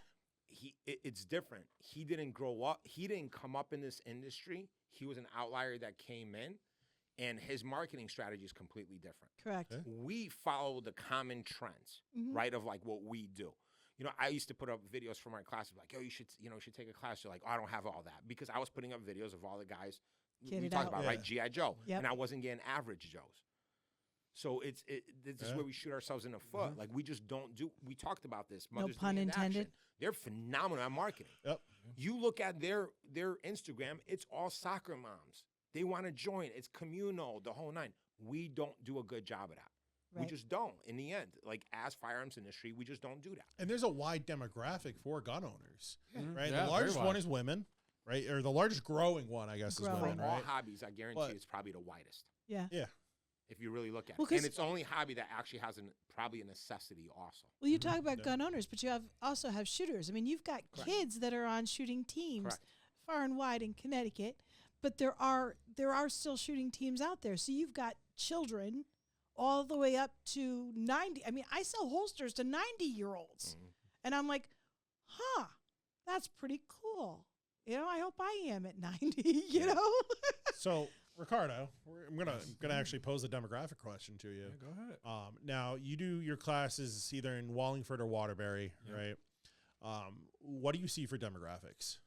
It's different. He didn't grow up. He didn't come up in this industry. He was an outlier that came in, and his marketing strategy is completely different. Correct. Yeah. We follow the common trends, Mhm. right? Of like what we do. You know, I used to put up videos for my classes, like, yo, you should take a class. You're like, oh, I don't have all that, because I was putting up videos of all the guys we Kitted talked out. about, Yeah. right? G.I. Joe, Yep. and I wasn't getting average Joes. So this is Yeah. where we shoot ourselves in the foot. Like, we just don't do. We talked about this. Mothers pun Demand intended. Action. They're phenomenal at marketing. Yep. You look at their Instagram, it's all soccer moms. They want to join. It's communal, the whole nine. We don't do a good job of that. We Right. just don't. In the end, like, as firearms industry, we just don't do that. And there's a wide demographic for gun owners, right? Yeah, The largest very one wide. is women, right? Or the largest growing one, I guess, Growing. is women, From all right? hobbies, I guarantee But- it's probably the widest. Yeah. Yeah. If you really look at Well, it. And 'cause- it's the only hobby that actually has probably a necessity also. Well, you talk about Yeah. gun owners, but you also have shooters. I mean, you've got Correct. kids that are on shooting teams Correct. far and wide in Connecticut, but there are still shooting teams out there. So you've got children all the way up to 90. I mean, I sell holsters to 90-year-olds. Mm-hmm. And I'm like, huh, that's pretty cool. You know, I hope I am at 90, you know? So, Ricardo, I'm gonna actually pose a demographic question to you. Yeah, go ahead. Now, you do your classes either in Wallingford or Waterbury, right? What do you see for demographics?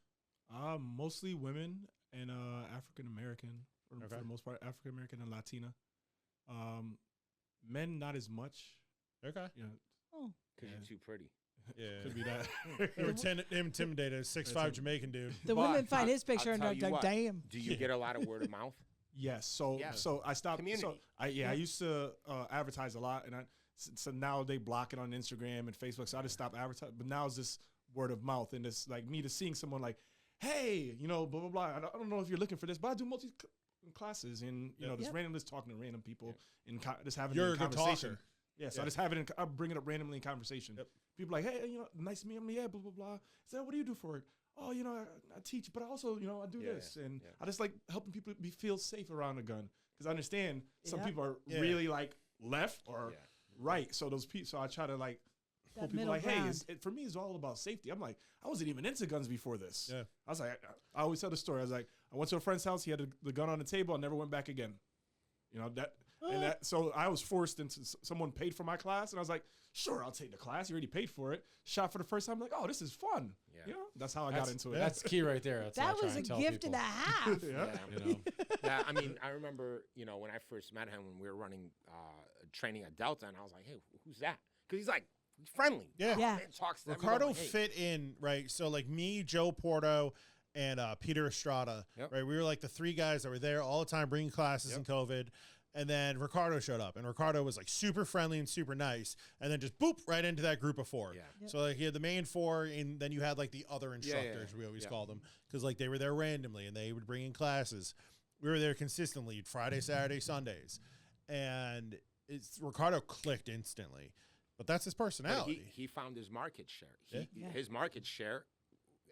Mostly women and African American, for Okay. the most part, African American and Latina. Men not as much. Okay. You know, Oh, Because Yeah. you're too pretty. Yeah. could be that. You were intimidated, 6'5" Jamaican dude. the But women find his I'll picture and tell they're you like, what, damn. Do you get a lot of word of mouth? Yes. So Yeah. so I stopped. So Community. I used to advertise a lot, and so now they block it on Instagram and Facebook. So I just stopped advertising. But now it's just word of mouth, and it's like me just seeing someone like, hey, blah blah blah. I don't know if you're looking for this, but I do multi classes, and just randomly just talking to random people and just having You're a a good conversation. talker. Yeah, so I just have it. I bring it up randomly in conversation. Yep. People like, hey, nice to meet you. Yeah, blah blah blah. So what do you do for it? Oh, I teach, but I also, I do this, and I just like helping people feel safe around a gun, because I understand some people are really like left or right. So those people, so I try to like pull people like, hey, for me, it's all about safety. I'm like, I wasn't even into guns before this. Yeah. I was like, I always tell the story. I was like, I went to a friend's house. He had the gun on the table. I never went back again. So I was forced into someone paid for my class, and I was like, sure, I'll take the class. You already paid for it. Shot for the first time. I'm like, oh, this is fun. Yeah. That's how I got into it. That's key right there. That's That what I was try a and tell gift people. and a half. Yeah, I mean, I remember, when I first met him, when we were running training at Delta, and I was like, hey, who's that? Because he's like, he's friendly. Yeah. Yeah. Man, talks to Ricardo everyone, like, hey. fit in, right? So like me, Joe Porto, and Peter Estrada, right? We were like the three guys that were there all the time bringing classes in COVID. And then Ricardo showed up, and Ricardo was like super friendly and super nice, and then just boop right into that group of four. Yeah. So like he had the main four, and then you had like the other instructors, we always called them, because like they were there randomly and they would bring in classes. We were there consistently Friday, Saturday, Sundays, and Ricardo clicked instantly. But that's his personality. He found his market share. His market share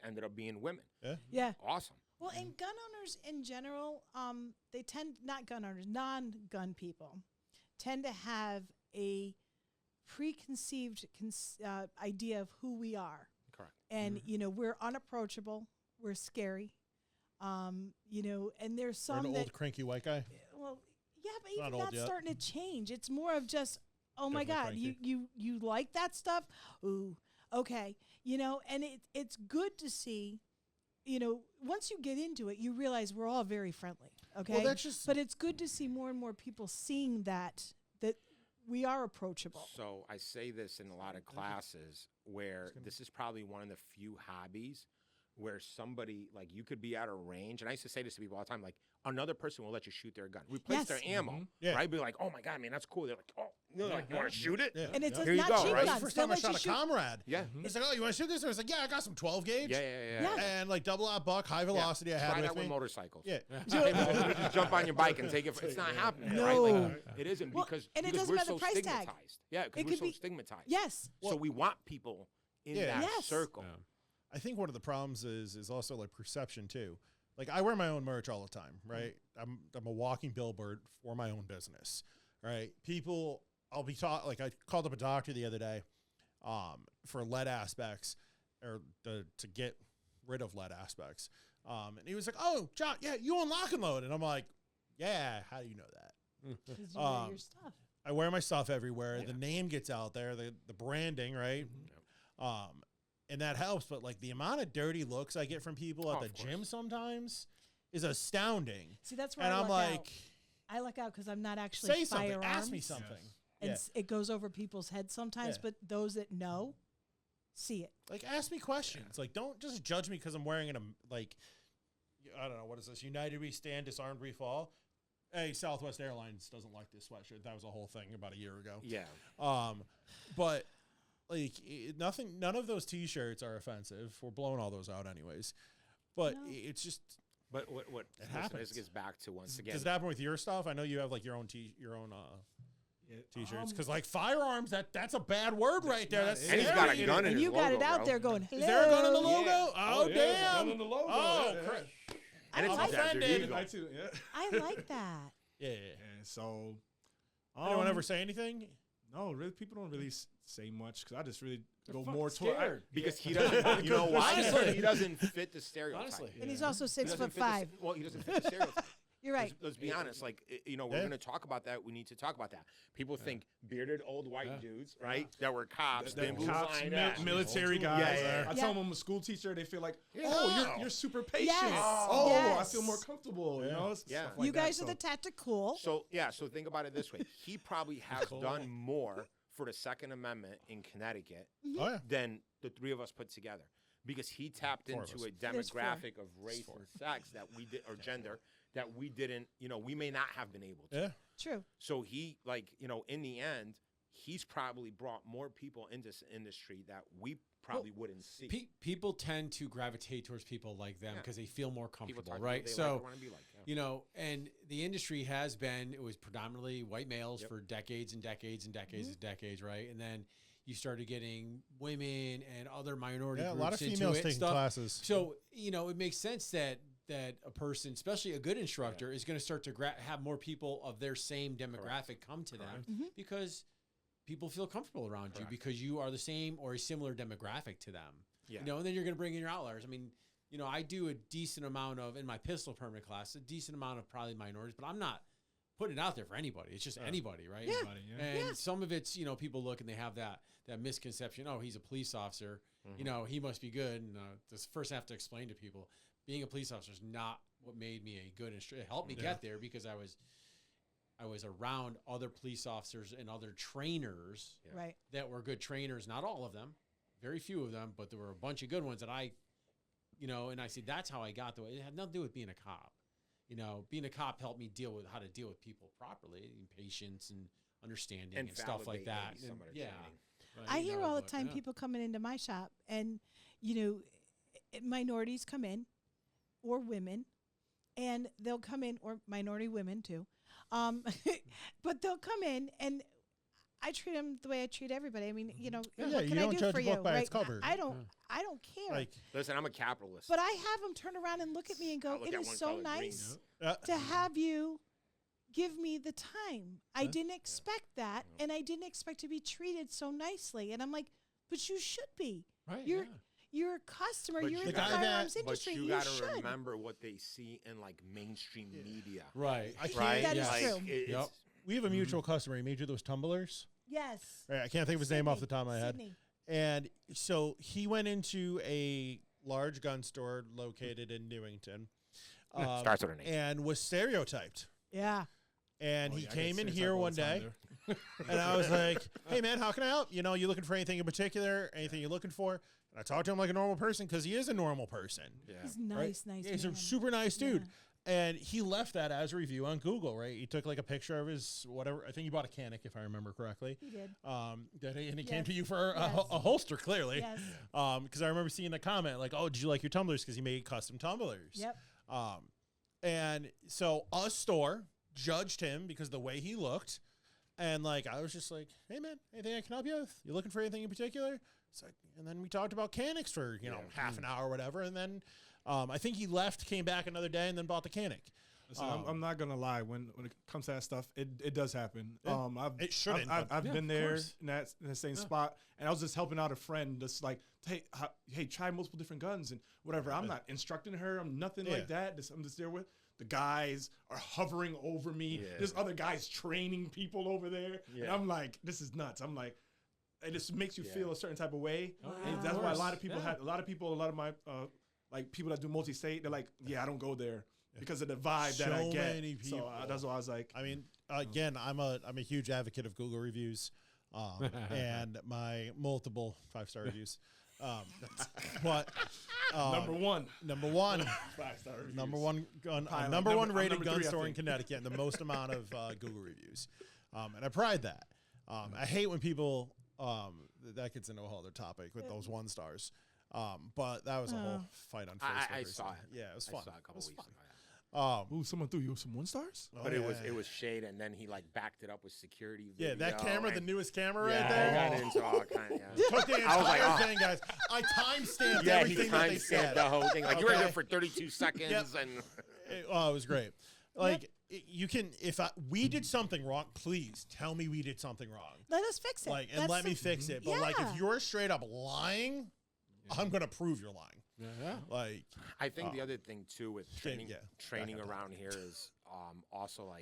ended up being women. Yeah. Awesome. Well, and gun owners in general, they tend, not gun owners, non-gun people, tend to have a preconceived idea of who we are. Correct. And, we're unapproachable. We're scary. And there's some Or an that, old cranky white guy. well, yeah, but Not even old that's yet. starting to change. It's more of just, oh my God, Definitely you like that stuff? Ooh, okay. And it's good to see. Once you get into it, you realize we're all very friendly. Okay. Well, that's just. But it's good to see more and more people seeing that we are approachable. So I say this in a lot of classes where this is probably one of the few hobbies where somebody, like, you could be at a range, and I used to say this to people all the time, like, another person will let you shoot their gun, replace their ammo, right? Be like, oh my God, man, that's cool. They're like, oh, you want to shoot it? Yeah. And it's Here you not go, cheap right? guns. First They'll time I let you shot a shoot- comrade. Yeah. He's like, oh, you want to shoot this? I was like, yeah, I got some 12 gauge. Yeah. And like double out buck, high velocity I had Try with that me. with motorcycles. Yeah. Hey, man, you just jump on your bike and take it. It's not happening, right? No. Like, it isn't Well, because and it because doesn't we're matter so the price tag. stigmatized. Yeah, It because we're could so be- stigmatized. Yes. So we want people in that Yes. circle. I think one of the problems is also like perception too. Like I wear my own merch all the time, right? I'm a walking billboard for my own business, right? People, I'll be taught, like I called up a doctor the other day for lead aspects or to get rid of lead aspects. And he was like, oh, John, yeah, you own Lock and Load. And I'm like, yeah, how do you know that? 'Cause you wear your stuff. I wear my stuff everywhere. The name gets out there, the branding, right? And that helps. But like the amount of dirty looks I get from people at the gym sometimes is astounding. See, that's where And I I'm luck like, out. I luck out because I'm not actually say something, firearms. ask me something. And it goes over people's heads sometimes, but those that know see it. Like, ask me questions. Like, don't just judge me because I'm wearing I don't know, what is this? United we stand, disarmed we fall. Hey, Southwest Airlines doesn't like this sweatshirt. That was a whole thing about a year ago. Yeah. But like none of those T-shirts are offensive. We're blowing all those out anyways. But it's just. But what happens. This gets back to once again. Does it happen with your stuff? I know you have like your own T-shirts because like firearms, that's a bad word right there. That's and he's got a scary. gun in And his you got logo, it out bro. there going, hello. Is there a gun in the logo? Yeah. Oh, damn! Gun in the logo. Oh, yeah. crap. And it's I'm a desert offended. eagle. I too. Yeah. I like that. Yeah. And so, Anyone ever say anything? No, really, people don't really say much because I just really go fucking more toward. scared. Because he doesn't. You know why? Honestly. He doesn't fit the stereotype. Honestly. And he's also He doesn't 6'5". fit the- Well, he doesn't fit the stereotype. You're right. Let's be honest. Like, we're going to talk about that. We need to talk about that. People think bearded old white dudes, right? That were cops. Them then cops, line up. military guys. Yeah. I tell them I'm a school teacher. They feel like, Yeah. oh, you're super patient. Yes. Oh, I Yes. feel more comfortable. You know, Yeah. stuff like You guys that. are the tactical. So think about it this way. He probably has done more for the Second Amendment in Connecticut Oh yeah. than the three of us put together. Because he tapped Four of into us. a demographic of race and sex that we did, or gender, that we didn't, we may not have been able to. Yeah. True. So he, in the end, he's probably brought more people into this industry that we probably wouldn't see. People tend to gravitate towards people like them because they feel more People comfortable, talk right? They So, like, wanna be like, and the industry it was predominantly white males for decades and decades and decades and decades, right? And then you started getting women and other minority groups a lot of into females it and taking stuff. classes. So, it makes sense that a person, especially a good instructor, is going to start to have more people of their same demographic come to them because people feel comfortable around you because you are the same or a similar demographic to them. Yeah. And then you're going to bring in your outliers. I mean, I do a decent amount of, in my pistol permit class, a decent amount of probably minorities, but I'm not putting it out there for anybody. It's just anybody, right? Yeah. Anybody, yeah. And some of it's, people look and they have that misconception, oh, he's a police officer, he must be good. And this first I have to explain to people, being a police officer is not what made me a good instructor. It helped me get there because I was around other police officers and other trainers Right. that were good trainers. Not all of them, very few of them, but there were a bunch of good ones that and I said, that's how I got the way. It had nothing to do with being a cop. Being a cop helped me deal with how to deal with people properly, and patience and understanding and stuff like validate that. maybe some of the Yeah. training. Right, I hear all the but, time people coming into my shop and, minorities come in or women and they'll come in, or minority women too. But they'll come in and I treat them the way I treat everybody. I mean, what you can don't I do judge for a you? book by its cover. I don't care. Like, Listen, I'm a capitalist. But I have them turn around and look at me and I go, look it at is one so color green. nice to have you give me the time. I didn't expect that, and I didn't expect to be treated so nicely. And I'm like, but you should be. Right, You're a customer. But You're you in the gotta- firearms But industry. you You got to should. remember what they see in mainstream media. Right. I can't. Right? That is Like, true. Yep. We have a mutual customer. He made you those tumblers. Yes. Right, I can't think of his name off the top of my head. Sydney. And so he went into a large gun store located in Newington. Starts with an H. And was stereotyped. Yeah. And Oh, he yeah, I came get in stereotyped here all the one time day, there. and I was like, "Hey, man, how can I help? You looking for anything in particular? Anything you're looking for?" And I talked to him like a normal person because he is a normal person. Yeah. He's Right? nice Yeah, he's a man. super nice dude. Yeah. And he left that as a review on Google, right? He took like a picture of his whatever. I think he bought a Canic, if I remember correctly. He did. And he came Yes. to you for Yes. a holster, clearly. Yes. Because I remember seeing the comment like, "Oh, did you like your tumblers?" Because he made custom tumblers. Yep. And so a store judged him because of the way he looked. And I was just like, "Hey, man, anything I can help you with? You looking for anything in particular?" It's like, and then we talked about Canics for half an hour or whatever. And then I think he left, came back another day, and then bought the Canic. Listen, I'm not gonna lie. When it comes to that stuff, it does happen. Yeah. It shouldn't, I've but- been of there course. in that same spot, and I was just helping out a friend. Just like, hey, try multiple different guns and whatever. I'm not instructing her. I'm nothing like that. I'm just there with the guys are hovering over me. Yeah. There's other guys training people over there, and I'm like, this is nuts. I'm like, it just makes you feel a certain type of way, and that's why a lot of people a lot of my people that do multi-state, they're like, yeah, I don't go there. Because of the vibe that I So get. many So people. that's why I was like, I mean, again, I'm a huge advocate of Google reviews, and my multiple 5-star reviews. But number one. 5-star reviews. number one gun, Pilot. number one I'm rated number gun 3, I store in think. Connecticut, and the most amount of Google reviews. And I pride that. I hate when people that gets into a whole other topic with those 1 stars. But that was a whole fight on Facebook. I recently. saw it. Yeah, it was I fun. saw it a couple It was weeks fun. ago. Yeah. Ooh, someone threw you some 1 stars? Oh, But yeah. it was shade, and then he backed it up with security. Yeah, that video, camera, the and- newest camera yeah, right there. I got into all kind of. Took the I was like, entire oh. thing, guys. I timestamped Yeah, he everything that they timestamped said. the whole thing. Like you were Okay. there for 32 seconds, and It was great. You can, we did something wrong, please tell me we did something wrong. Let us fix it. And let me fix it. But Yeah. if you're straight up lying, I'm gonna prove you're lying. Yeah. I think the other thing too with training, yeah, training back up. around here is also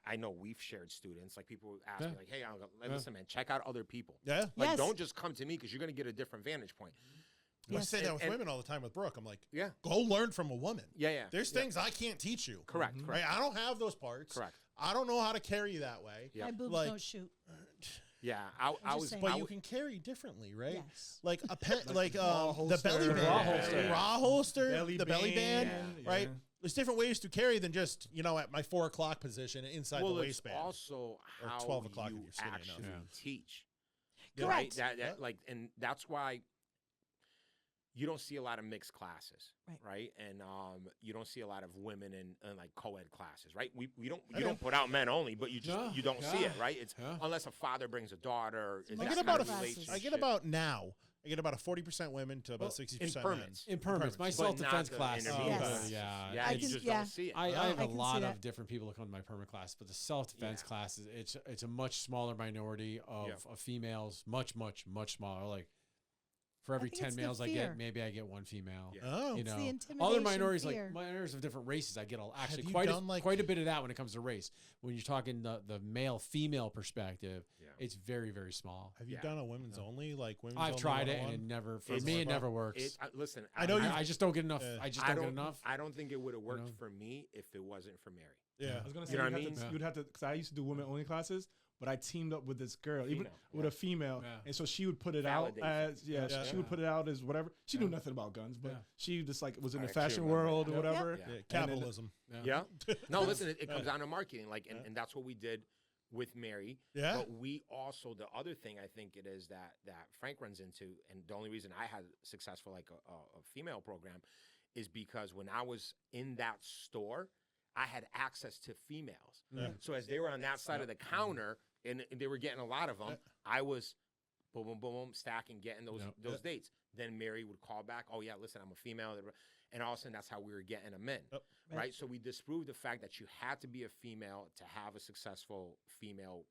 I know we've shared students. Like people ask me like, hey, listen, man, check out other people. Yeah. Like Yes. don't just come to me because you're gonna get a different vantage point. I say that with And- women all the time with Brooke. I'm like, Yeah. go learn from a woman. Yeah. There's things I can't teach you. Correct. Right? I don't have those parts. Correct. I don't know how to carry you that way. Yeah. My boobs Like- don't shoot. Yeah. I just was. saying. But I you w- can carry differently, right? Yes. Like a pen, like raw the belly holster. band, Raw holster. raw holster, Belly the belly band, band, right? yeah. there's different ways to carry than just, at my 4 o'clock position inside the waistband. Also Or how 12 o'clock if you you're skinny enough. actually teach. Correct. Right? And that's why you don't see a lot of mixed classes, right? And you don't see a lot of women in like co-ed classes, right? We don't put out men only, but you don't see it, right? It's unless a father brings a daughter. I I get about I get about a 40% women to about 60% men. In permits. My self-defense class. Yes. Yeah, you just don't see it. I have I a can lot see of that. different people that come to my permit class, but the self-defense class it's a much smaller minority of females, much smaller. Like for every think 10 it's the males I fear. get, maybe I get 1 female. Yeah. Oh. You It's know, the other intimidation, minorities, fear. like minorities of different races, I get actually you quite done, like- quite a bit of that when it comes to race. When you're talking the male-female perspective, it's very, very small. Have you done a women's only, like women's I've only tried it, and 101? it never, for It's- me, it never works. Listen, I know I just don't get enough. I just don't get enough. I don't think it would have worked know? for me if it wasn't for Mary. Yeah. I was gonna say You know what I you'd mean? you'd have to, because I used to do women only classes, but I teamed up with this girl, even Female, with a female, Yeah. and so she would put it out Validation. as she would put it out as whatever. She knew nothing about guns, but Yeah. she just like was in I the actually fashion remember world that. or whatever. Yeah. Yeah, And then- capitalism. Yeah. No, listen, it comes down to marketing, like, and that's what we did with Mary. Yeah. But we also, the other thing I think it is that Frank runs into, and the only reason I had successful like a female program is because when I was in that store, I had access to females. Yeah. So as they were on that side of the counter and they were getting a lot of them, I was boom, boom, boom, boom, stacking, getting those dates. Then Mary would call back, oh yeah, listen, I'm a female. And all of a sudden that's how we were getting them in, right? So we disproved the fact that you had to be a female to have a successful female,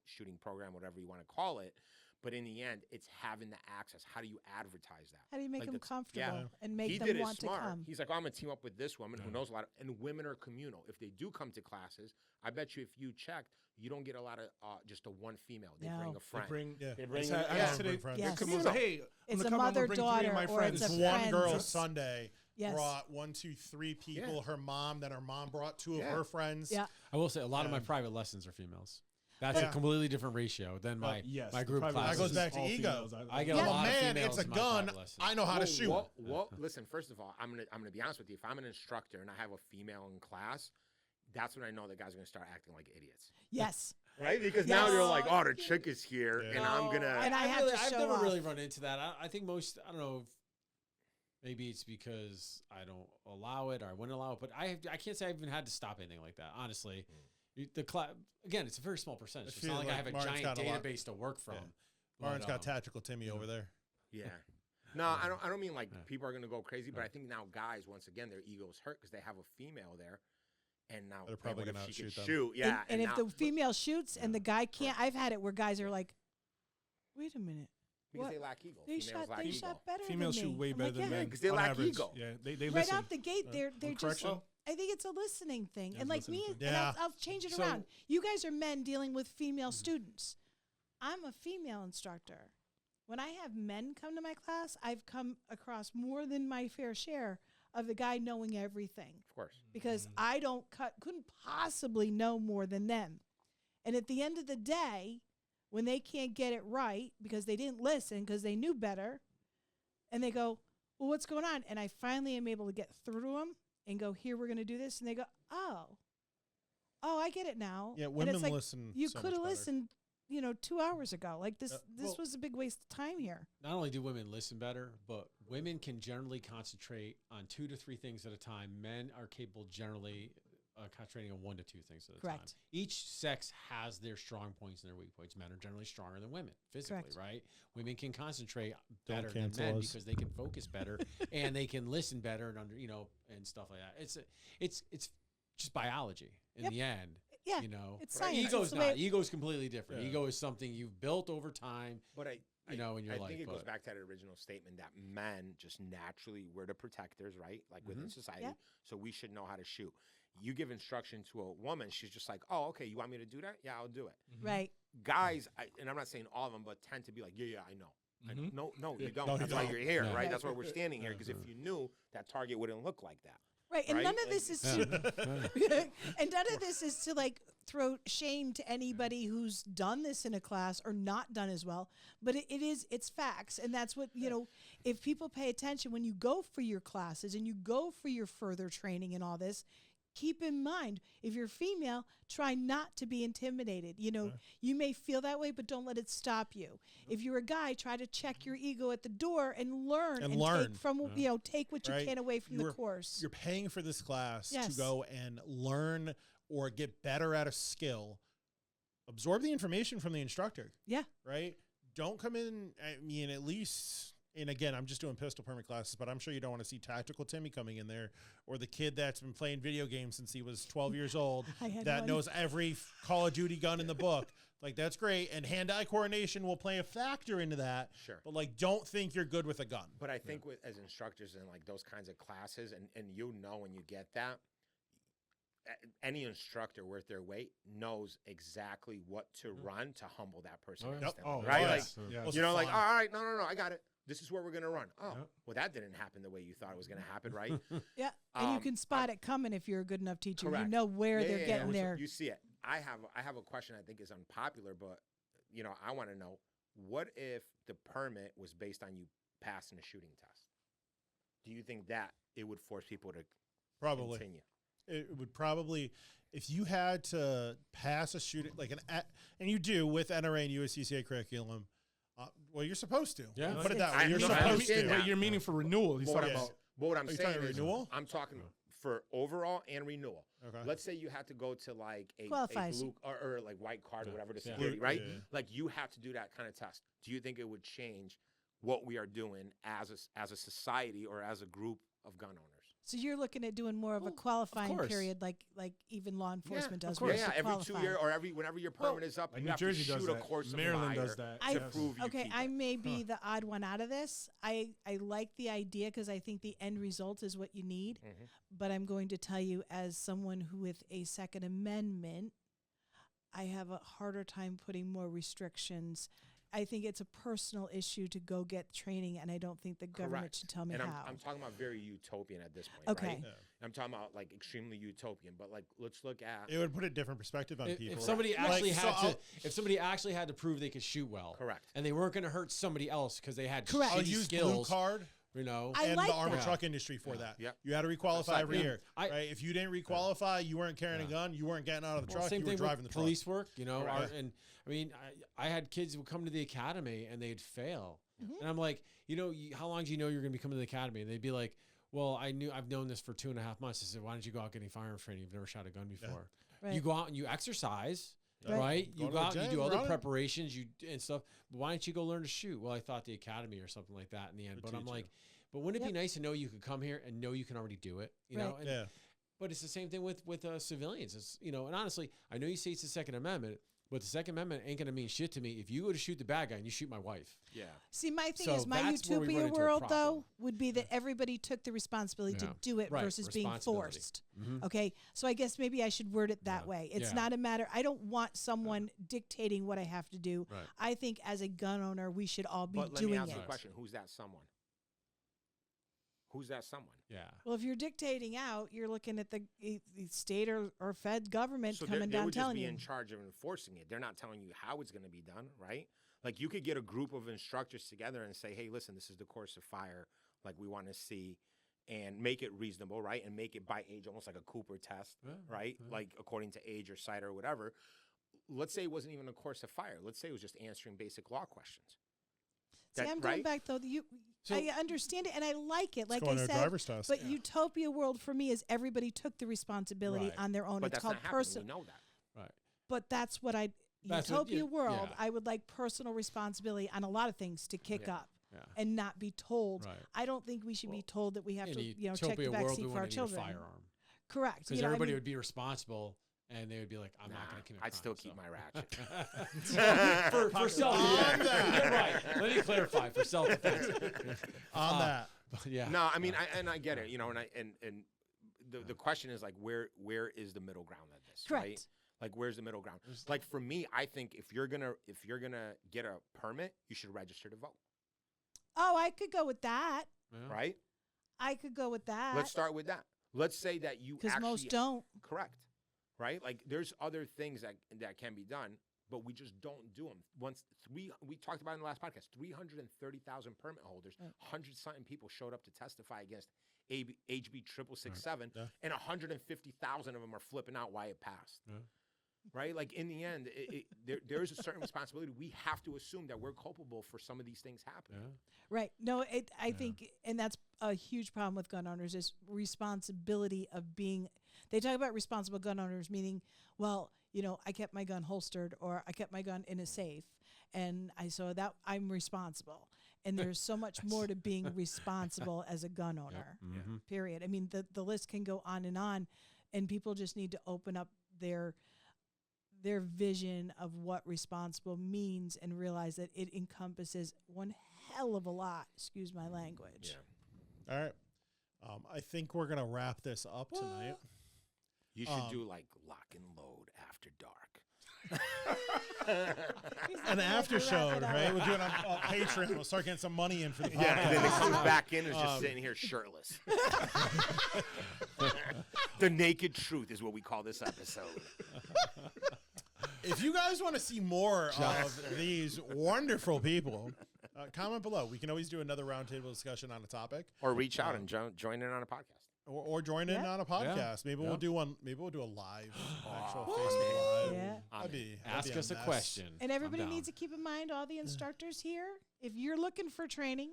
shooting program, whatever you want to call it. But in the end, it's having the access. How do you advertise that? How do you make Like them that's- comfortable and make he them did it want smart. to come? He's like, oh, I'm going to team up with this woman who knows a lot. And women are communal. If they do come to classes, I bet you if you checked, you don't get a lot of just a one female. They bring No. a friend. They bring it's in- I yeah. asked today, Friends. Yes. come over, like, hey, It's I'm a gonna come, I'm gonna bring 3 of mother-daughter my or friends. it's a One friends. girl Sunday Yes. brought 1, 2, 3 people. Yeah. Her mom, then her mom brought 2 of Yeah. her friends. Yeah. I will say a lot of my Yeah. private lessons are females. That's Yeah. a completely different ratio than my yes, my the group private classes. That goes back to all ego. females. I get Yeah. a I'm a lot of man, females it's a in my gun. private lessons. I know how to shoot. Well, listen, first of all, I'm gonna be honest with you. If I'm an instructor and I have a female in class, that's when I know the guys are gonna start acting like idiots. Yes. Right? Because Yes. now they're like, oh, the chick is here, Yeah. and I'm gonna. And I have to I've show never off. really run into that. I think most, I don't know, maybe it's because I don't allow it or I wouldn't allow it, but I can't say I've even had to stop anything like that, honestly. The class, again, it's a very small percentage. I It's feel not like I like have a Martin's giant got a lot- database to work from. Yeah. But, Martin's got Tactical Timmy over there. Yeah. No, I don't mean like people are gonna go crazy, but I think now guys, once again, their egos hurt because they have a female there, and now They're probably what if gonna she could outshoot them. shoot. Yeah, And if now, the female shoots and the guy can't, I've had it where guys are like, wait a minute. because what? they lack ego. They Females lack they ego. shot better Females than shoot me. way I'm better like, than yeah. men. Because they on lack average. ego. Yeah, they Right listen. out the gate, they're just. correction? I think it's a listening thing, Yeah, and it's like me, listening. and Yeah. I'll change it So- around. You guys are men dealing with female students. I'm a female instructor. When I have men come to my class, I've come across more than my fair share of the guy knowing everything Of course. because I couldn't possibly know more than them. And at the end of the day, when they can't get it right because they didn't listen because they knew better, and they go, well, what's going on? And I finally am able to get through to them and go, here, we're going to do this. And they go, oh, I get it now. Yeah, And women it's like, listen. you so could have much better. listened, 2 hours ago. Like this well- was a big waste of time here. Not only do women listen better, but women can generally concentrate on 2 to 3 things at a time. Men are capable generally concentrating on 1 to 2 things at a time. Correct. Each sex has their strong points and their weak points. Men are generally stronger than women physically, Correct. right? Women can concentrate Don't better than cancel men us. because they can focus better and they can listen better and and stuff like that. It's just biology in Yep. the end. Yeah, it's science. Ego's It's the way not. Ego's completely different. Yeah. Ego is something you've built over time. But in your I life. think it goes but- back to that original statement that men just naturally, we're the protectors, right? Like within society. Yeah. So we should know how to shoot. You give instruction to a woman, she's just like, oh, okay, you want me to do that? Yeah, I'll do it. right. Guys, and I'm not saying all of them, but tend to be like, yeah, I know. I know. No, you don't. No, you That's why don't. you're here, No. right? That's why we're standing here. Because if you knew, that target wouldn't look like that. Right. And Right? none of Like- this is to and none of this is to like throw shame to anybody who's done this in a class or not done as well, but it's facts. And that's what, if people pay attention when you go for your classes and you go for your further training and all this, keep in mind, if you're female, try not to be intimidated. You may feel that way, but don't let it stop you. If you're a guy, try to check your ego at the door and learn take from, take what you can away from the course. You're paying for this class Yes. to go and learn or get better at a skill. Absorb the information from the instructor. Yeah. Right? Don't come in, at least, and again, I'm just doing pistol permit classes, but I'm sure you don't want to see Tactical Timmy coming in there, or the kid that's been playing video games since he was 12 years old that knows every Call of Duty gun in the book. Like, that's great. And hand-eye coordination will play a factor into that. Sure. But, don't think you're good with a gun. But I think as instructors in, those kinds of classes, and when you get that, any instructor worth their weight knows exactly what to run to humble that person instantly, right? All right, no, I got it. This is where we're going to run. Oh, well, that didn't happen the way you thought it was going to happen, right? Yeah, and you can spot it coming if you're a good enough teacher. Correct. You know where they're getting there. You see it. I have a question I think is unpopular, but, I want to know, what if the permit was based on you passing a shooting test? Do you think that it would force people to continue? It would probably, if you had to pass a shooting, and you do with NRA and USCCA curriculum, well, you're supposed to. Yeah. Put it that way. You're I supposed to. But you're meaning for renewal. He's talking about. But what I'm Are you saying talking is, renewal? I'm talking for overall and renewal. Okay. Let's say you had to go to a Qualifies. blue or white card or whatever to Yeah. security, right? Yeah. Like, you have to do that kind of test. Do you think it would change what we are doing as a society or as a group of gun owners? So you're looking at doing more of a qualifying period, like even law enforcement does. Yeah, every 2 year or whenever your permit is up, Like you New have Jersey to does shoot a that. course Maryland of does that. to prove you Okay, keep I it. may be the odd one out of this. I like the idea because I think the end result is what you need. Mm-hmm. But I'm going to tell you, as someone who with a Second Amendment, I have a harder time putting more restrictions. I think it's a personal issue to go get training, and I don't think the government Correct. should tell me and how. I'm talking about very utopian at this point. Okay. Right? Yeah. I'm talking about extremely utopian, but let's look at It would put a different perspective on people. If somebody Like, actually so if somebody actually had to prove they could shoot well, Correct. and they weren't going to hurt somebody else because they had Correct. I'll shitty use skills, blue card I and like the armored that. truck industry for that. Yep. You had to requalify That's every like- year. Right? If you didn't requalify, you weren't carrying a gun, you weren't getting out of the Well, truck, same you were thing driving the with truck. police work, Correct. and I mean, I had kids who would come to the academy and they'd fail, Mm-hmm. and I'm like, how long do you know you're going to be coming to the academy? And they'd be like, well, I've known this for 2.5 months. I said, why don't you go out getting firearms training? You've never shot a gun before. Right. You go out and you exercise, Right. right? Go You to go the out and you gym, do other run it. preparations, and stuff. But why don't you go learn to shoot? Well, I thought the academy or something like that in the end. Would But I'm teach you. like, but wouldn't it Yep. be nice to know you could come here and know you can already do it? You Right. know. And, Yeah. But it's the same thing with civilians. It's, and honestly, I know you say it's the Second Amendment, but the Second Amendment ain't gonna mean shit to me if you go to shoot the bad guy and you shoot my wife. Yeah. See, my thing So is, my that's where we run utopia into a world, problem. though, would be that everybody took the responsibility to Yeah. do it Right, versus being responsibility. forced. Mhm. Okay, so I guess maybe I should word it that Yeah. way. It's Yeah. not a matter. I don't want someone dictating what I have to do. Right. I think as a gun owner, we should all be But let me doing ask you it. a question: who's that someone? Who's that someone? Yeah. Well, if you're dictating out, you're looking at the state or Fed government So coming they down would just telling be you. in charge of enforcing it. They're not telling you how it's going to be done, right? Like, you could get a group of instructors together and say, hey, listen, this is the course of fire, like, we want to see, and make it reasonable, right? And make it by age, almost like a Cooper test, Yeah, right? yeah. Like, according to age or sight or whatever. Let's say it wasn't even a course of fire. Let's say it was just answering basic law questions. See, I'm going right? back though. So- I understand it and I like it. Like going I to a said, driver's test. but utopia world for me is everybody took the responsibility Right. on their own. But It's that's called not happening. We personal. know that. Right. But that's what That's what utopia you- world. yeah. I would like personal responsibility on a lot of things to kick Yeah. up Yeah. and not be told. Right. I don't think we should be told that we have In to, a check the utopia back world, seat we for our wouldn't need children. a firearm Correct. because You know, I everybody mean- would be responsible. And they would be like, I'm not going to commit. I'd still crime, keep so. my ratchet. for self defense. Right. Let me clarify for self defense. On that. Yeah. No, I mean, I get it, and the question is, like, where is the middle ground on this? Correct. Right? Like, where's the middle ground? Like, for me, I think if you're gonna get a permit, you should register to vote, Oh, I could go with that. Yeah. right? I could go with that. Let's start with that. Let's say that you because actually most don't. correct, right? Like there's other things that can be done, but we just don't do them. We talked about in the last podcast, 330,000 permit holders, 100-something people showed up to testify against HB 6667, and 150,000 of them are flipping out why it passed. Right? Like in the end, there's a certain responsibility. We have to assume that we're culpable for some of these things happening. Right. No, I think, and that's a huge problem with gun owners is responsibility of being, they talk about responsible gun owners, meaning, well, you know, I kept my gun holstered or I kept my gun in a safe and so that I'm responsible. And there's so much more to being responsible as a gun owner, period. I mean, the list can go on, and people just need to open up their vision of what responsible means and realize that it encompasses one hell of a lot. Excuse my language. Yeah. All right. I think we're going to wrap this up tonight. You should do like lock and load after dark. An after show, right? We'll do it on Patreon. We'll start getting some money in for the podcast. Yeah, and then it comes back in and is just sitting here shirtless. The naked truth is what we call this episode. If you guys want to see more of these wonderful people, comment below. We can always do another roundtable discussion on a topic, or reach out and join in on a podcast, or join in on a podcast. Maybe we'll do one. Maybe we'll do a live, actual Facebook Live. Yeah. That'd be us a mess. question. And everybody needs to keep in mind, all the instructors here, if you're looking for training,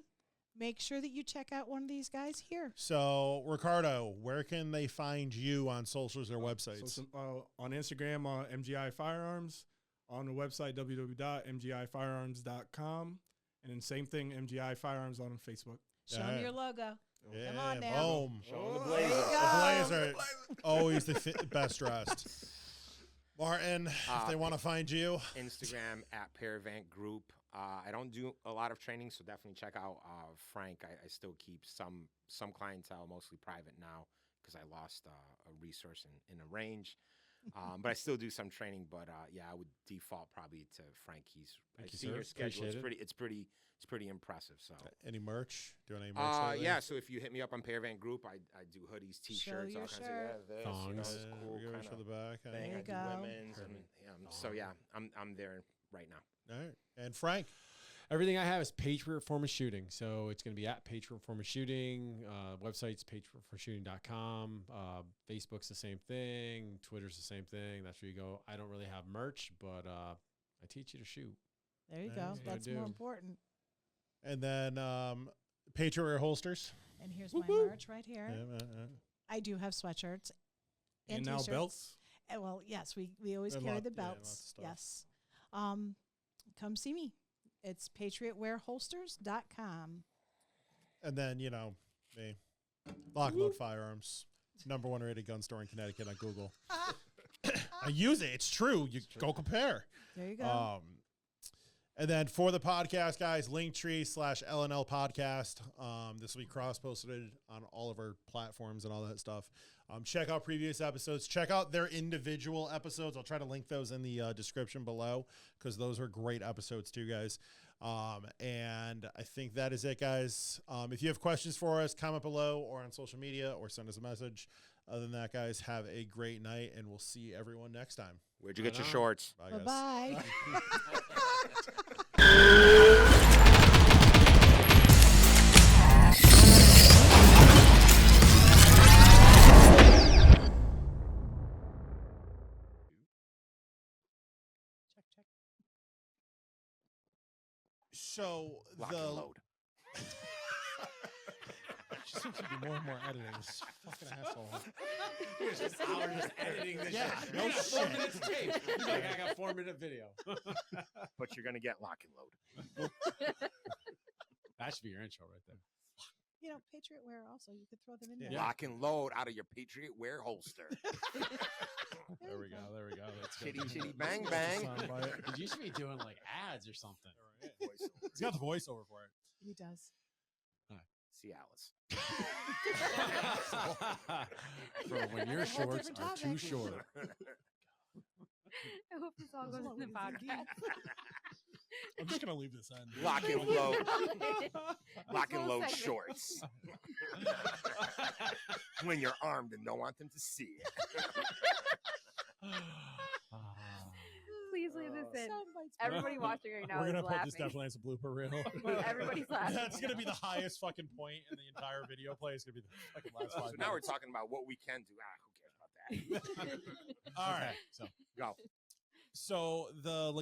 make sure that you check out one of these guys here. So, Ricardo, where can they find you on socials or websites? On Instagram, MGI Firearms. On the website, www.mgifirearms.com. And then same thing, MGI Firearms on Facebook. Show them your logo. Yeah, Come on now. boom. Show the There you blazer. go. The Blazer, always the best dressed. Martin, if they want to find you. Instagram at Paravant Group. I don't do a lot of training, so definitely check out Frank. I still keep some clientele, mostly private now, because I lost a resource in a range. But I still do some training. But yeah, I would default probably to Frank. I've seen your schedule. It's pretty impressive. So Any merch? Doing any merch? lately? yeah. So if you hit me up on Paravant Group, I do hoodies, T-shirts, your all kinds shirt. of this. Thongs. It's cool we go kind for the of back. thing. There I you do go. women's, and so yeah, I'm there right now. All right. And Frank. Everything I have is Patriot Form of Shooting. So it's going to be at Patriot Form of Shooting. Website's patriotformshooting.com. Facebook's the same thing. Twitter's the same thing. That's where you go. I don't really have merch, but I teach you to shoot. There you Nice. go. Yeah, That's more important. And then PatriotWare holsters. And here's my merch right here. Yeah. I do have sweatshirts And now t-shirts. belts. Well, yes, we always And carry lot- the yeah, lots of belts. stuff. Yes. Come see me. It's patriotwareholsters.com. And then, me. Lock and Load Firearms. #1 rated gun store in Connecticut on Google. I use it. It's true. Go compare. There you go. And then for the podcast, guys, Linktree/LNL podcast. This will be cross-posted on all of our platforms and all that stuff. Check out previous episodes. Check out their individual episodes. I'll try to link those in the description below because those are great episodes too, guys. And I think that is it, guys. If you have questions for us, comment below or on social media or send us a message. Other than that, guys, have a great night, and we'll see everyone next time. Where'd you get your shorts? Bye, guys. Bye-bye. So Lock and load. She seems to do more and more editing. This fucking asshole. Here's just hours just editing this. Yeah, shit. no I got 4 shit. minutes tape. He's like, I got 4-minute video. But you're gonna get lock and load. That should be your intro right there. You know, PatriotWare also, you could throw them in there. Yeah. Lock and load out of your PatriotWare holster. There we go. There we go. That's good. Chitty chitty bang bang. Dude, you should be doing like ads or something. He's got the voiceover for it. He does. See Alice. For when your What shorts different are too topic? short. I hope this all goes in the podcast. I'm just gonna leave this in. Lock and load. Lock and Full load segment. shorts. When you're armed and don't want them to see it. Please leave this in. Soundbites. Everybody watching right now We're is gonna put laughing. this definitely as a blooper reel. Everybody's laughing. That's gonna be the highest fucking point in the entire video play. It's gonna be the fucking last 5 So now we're minutes. talking about what we can do. Who cares about that? All right. Go. So the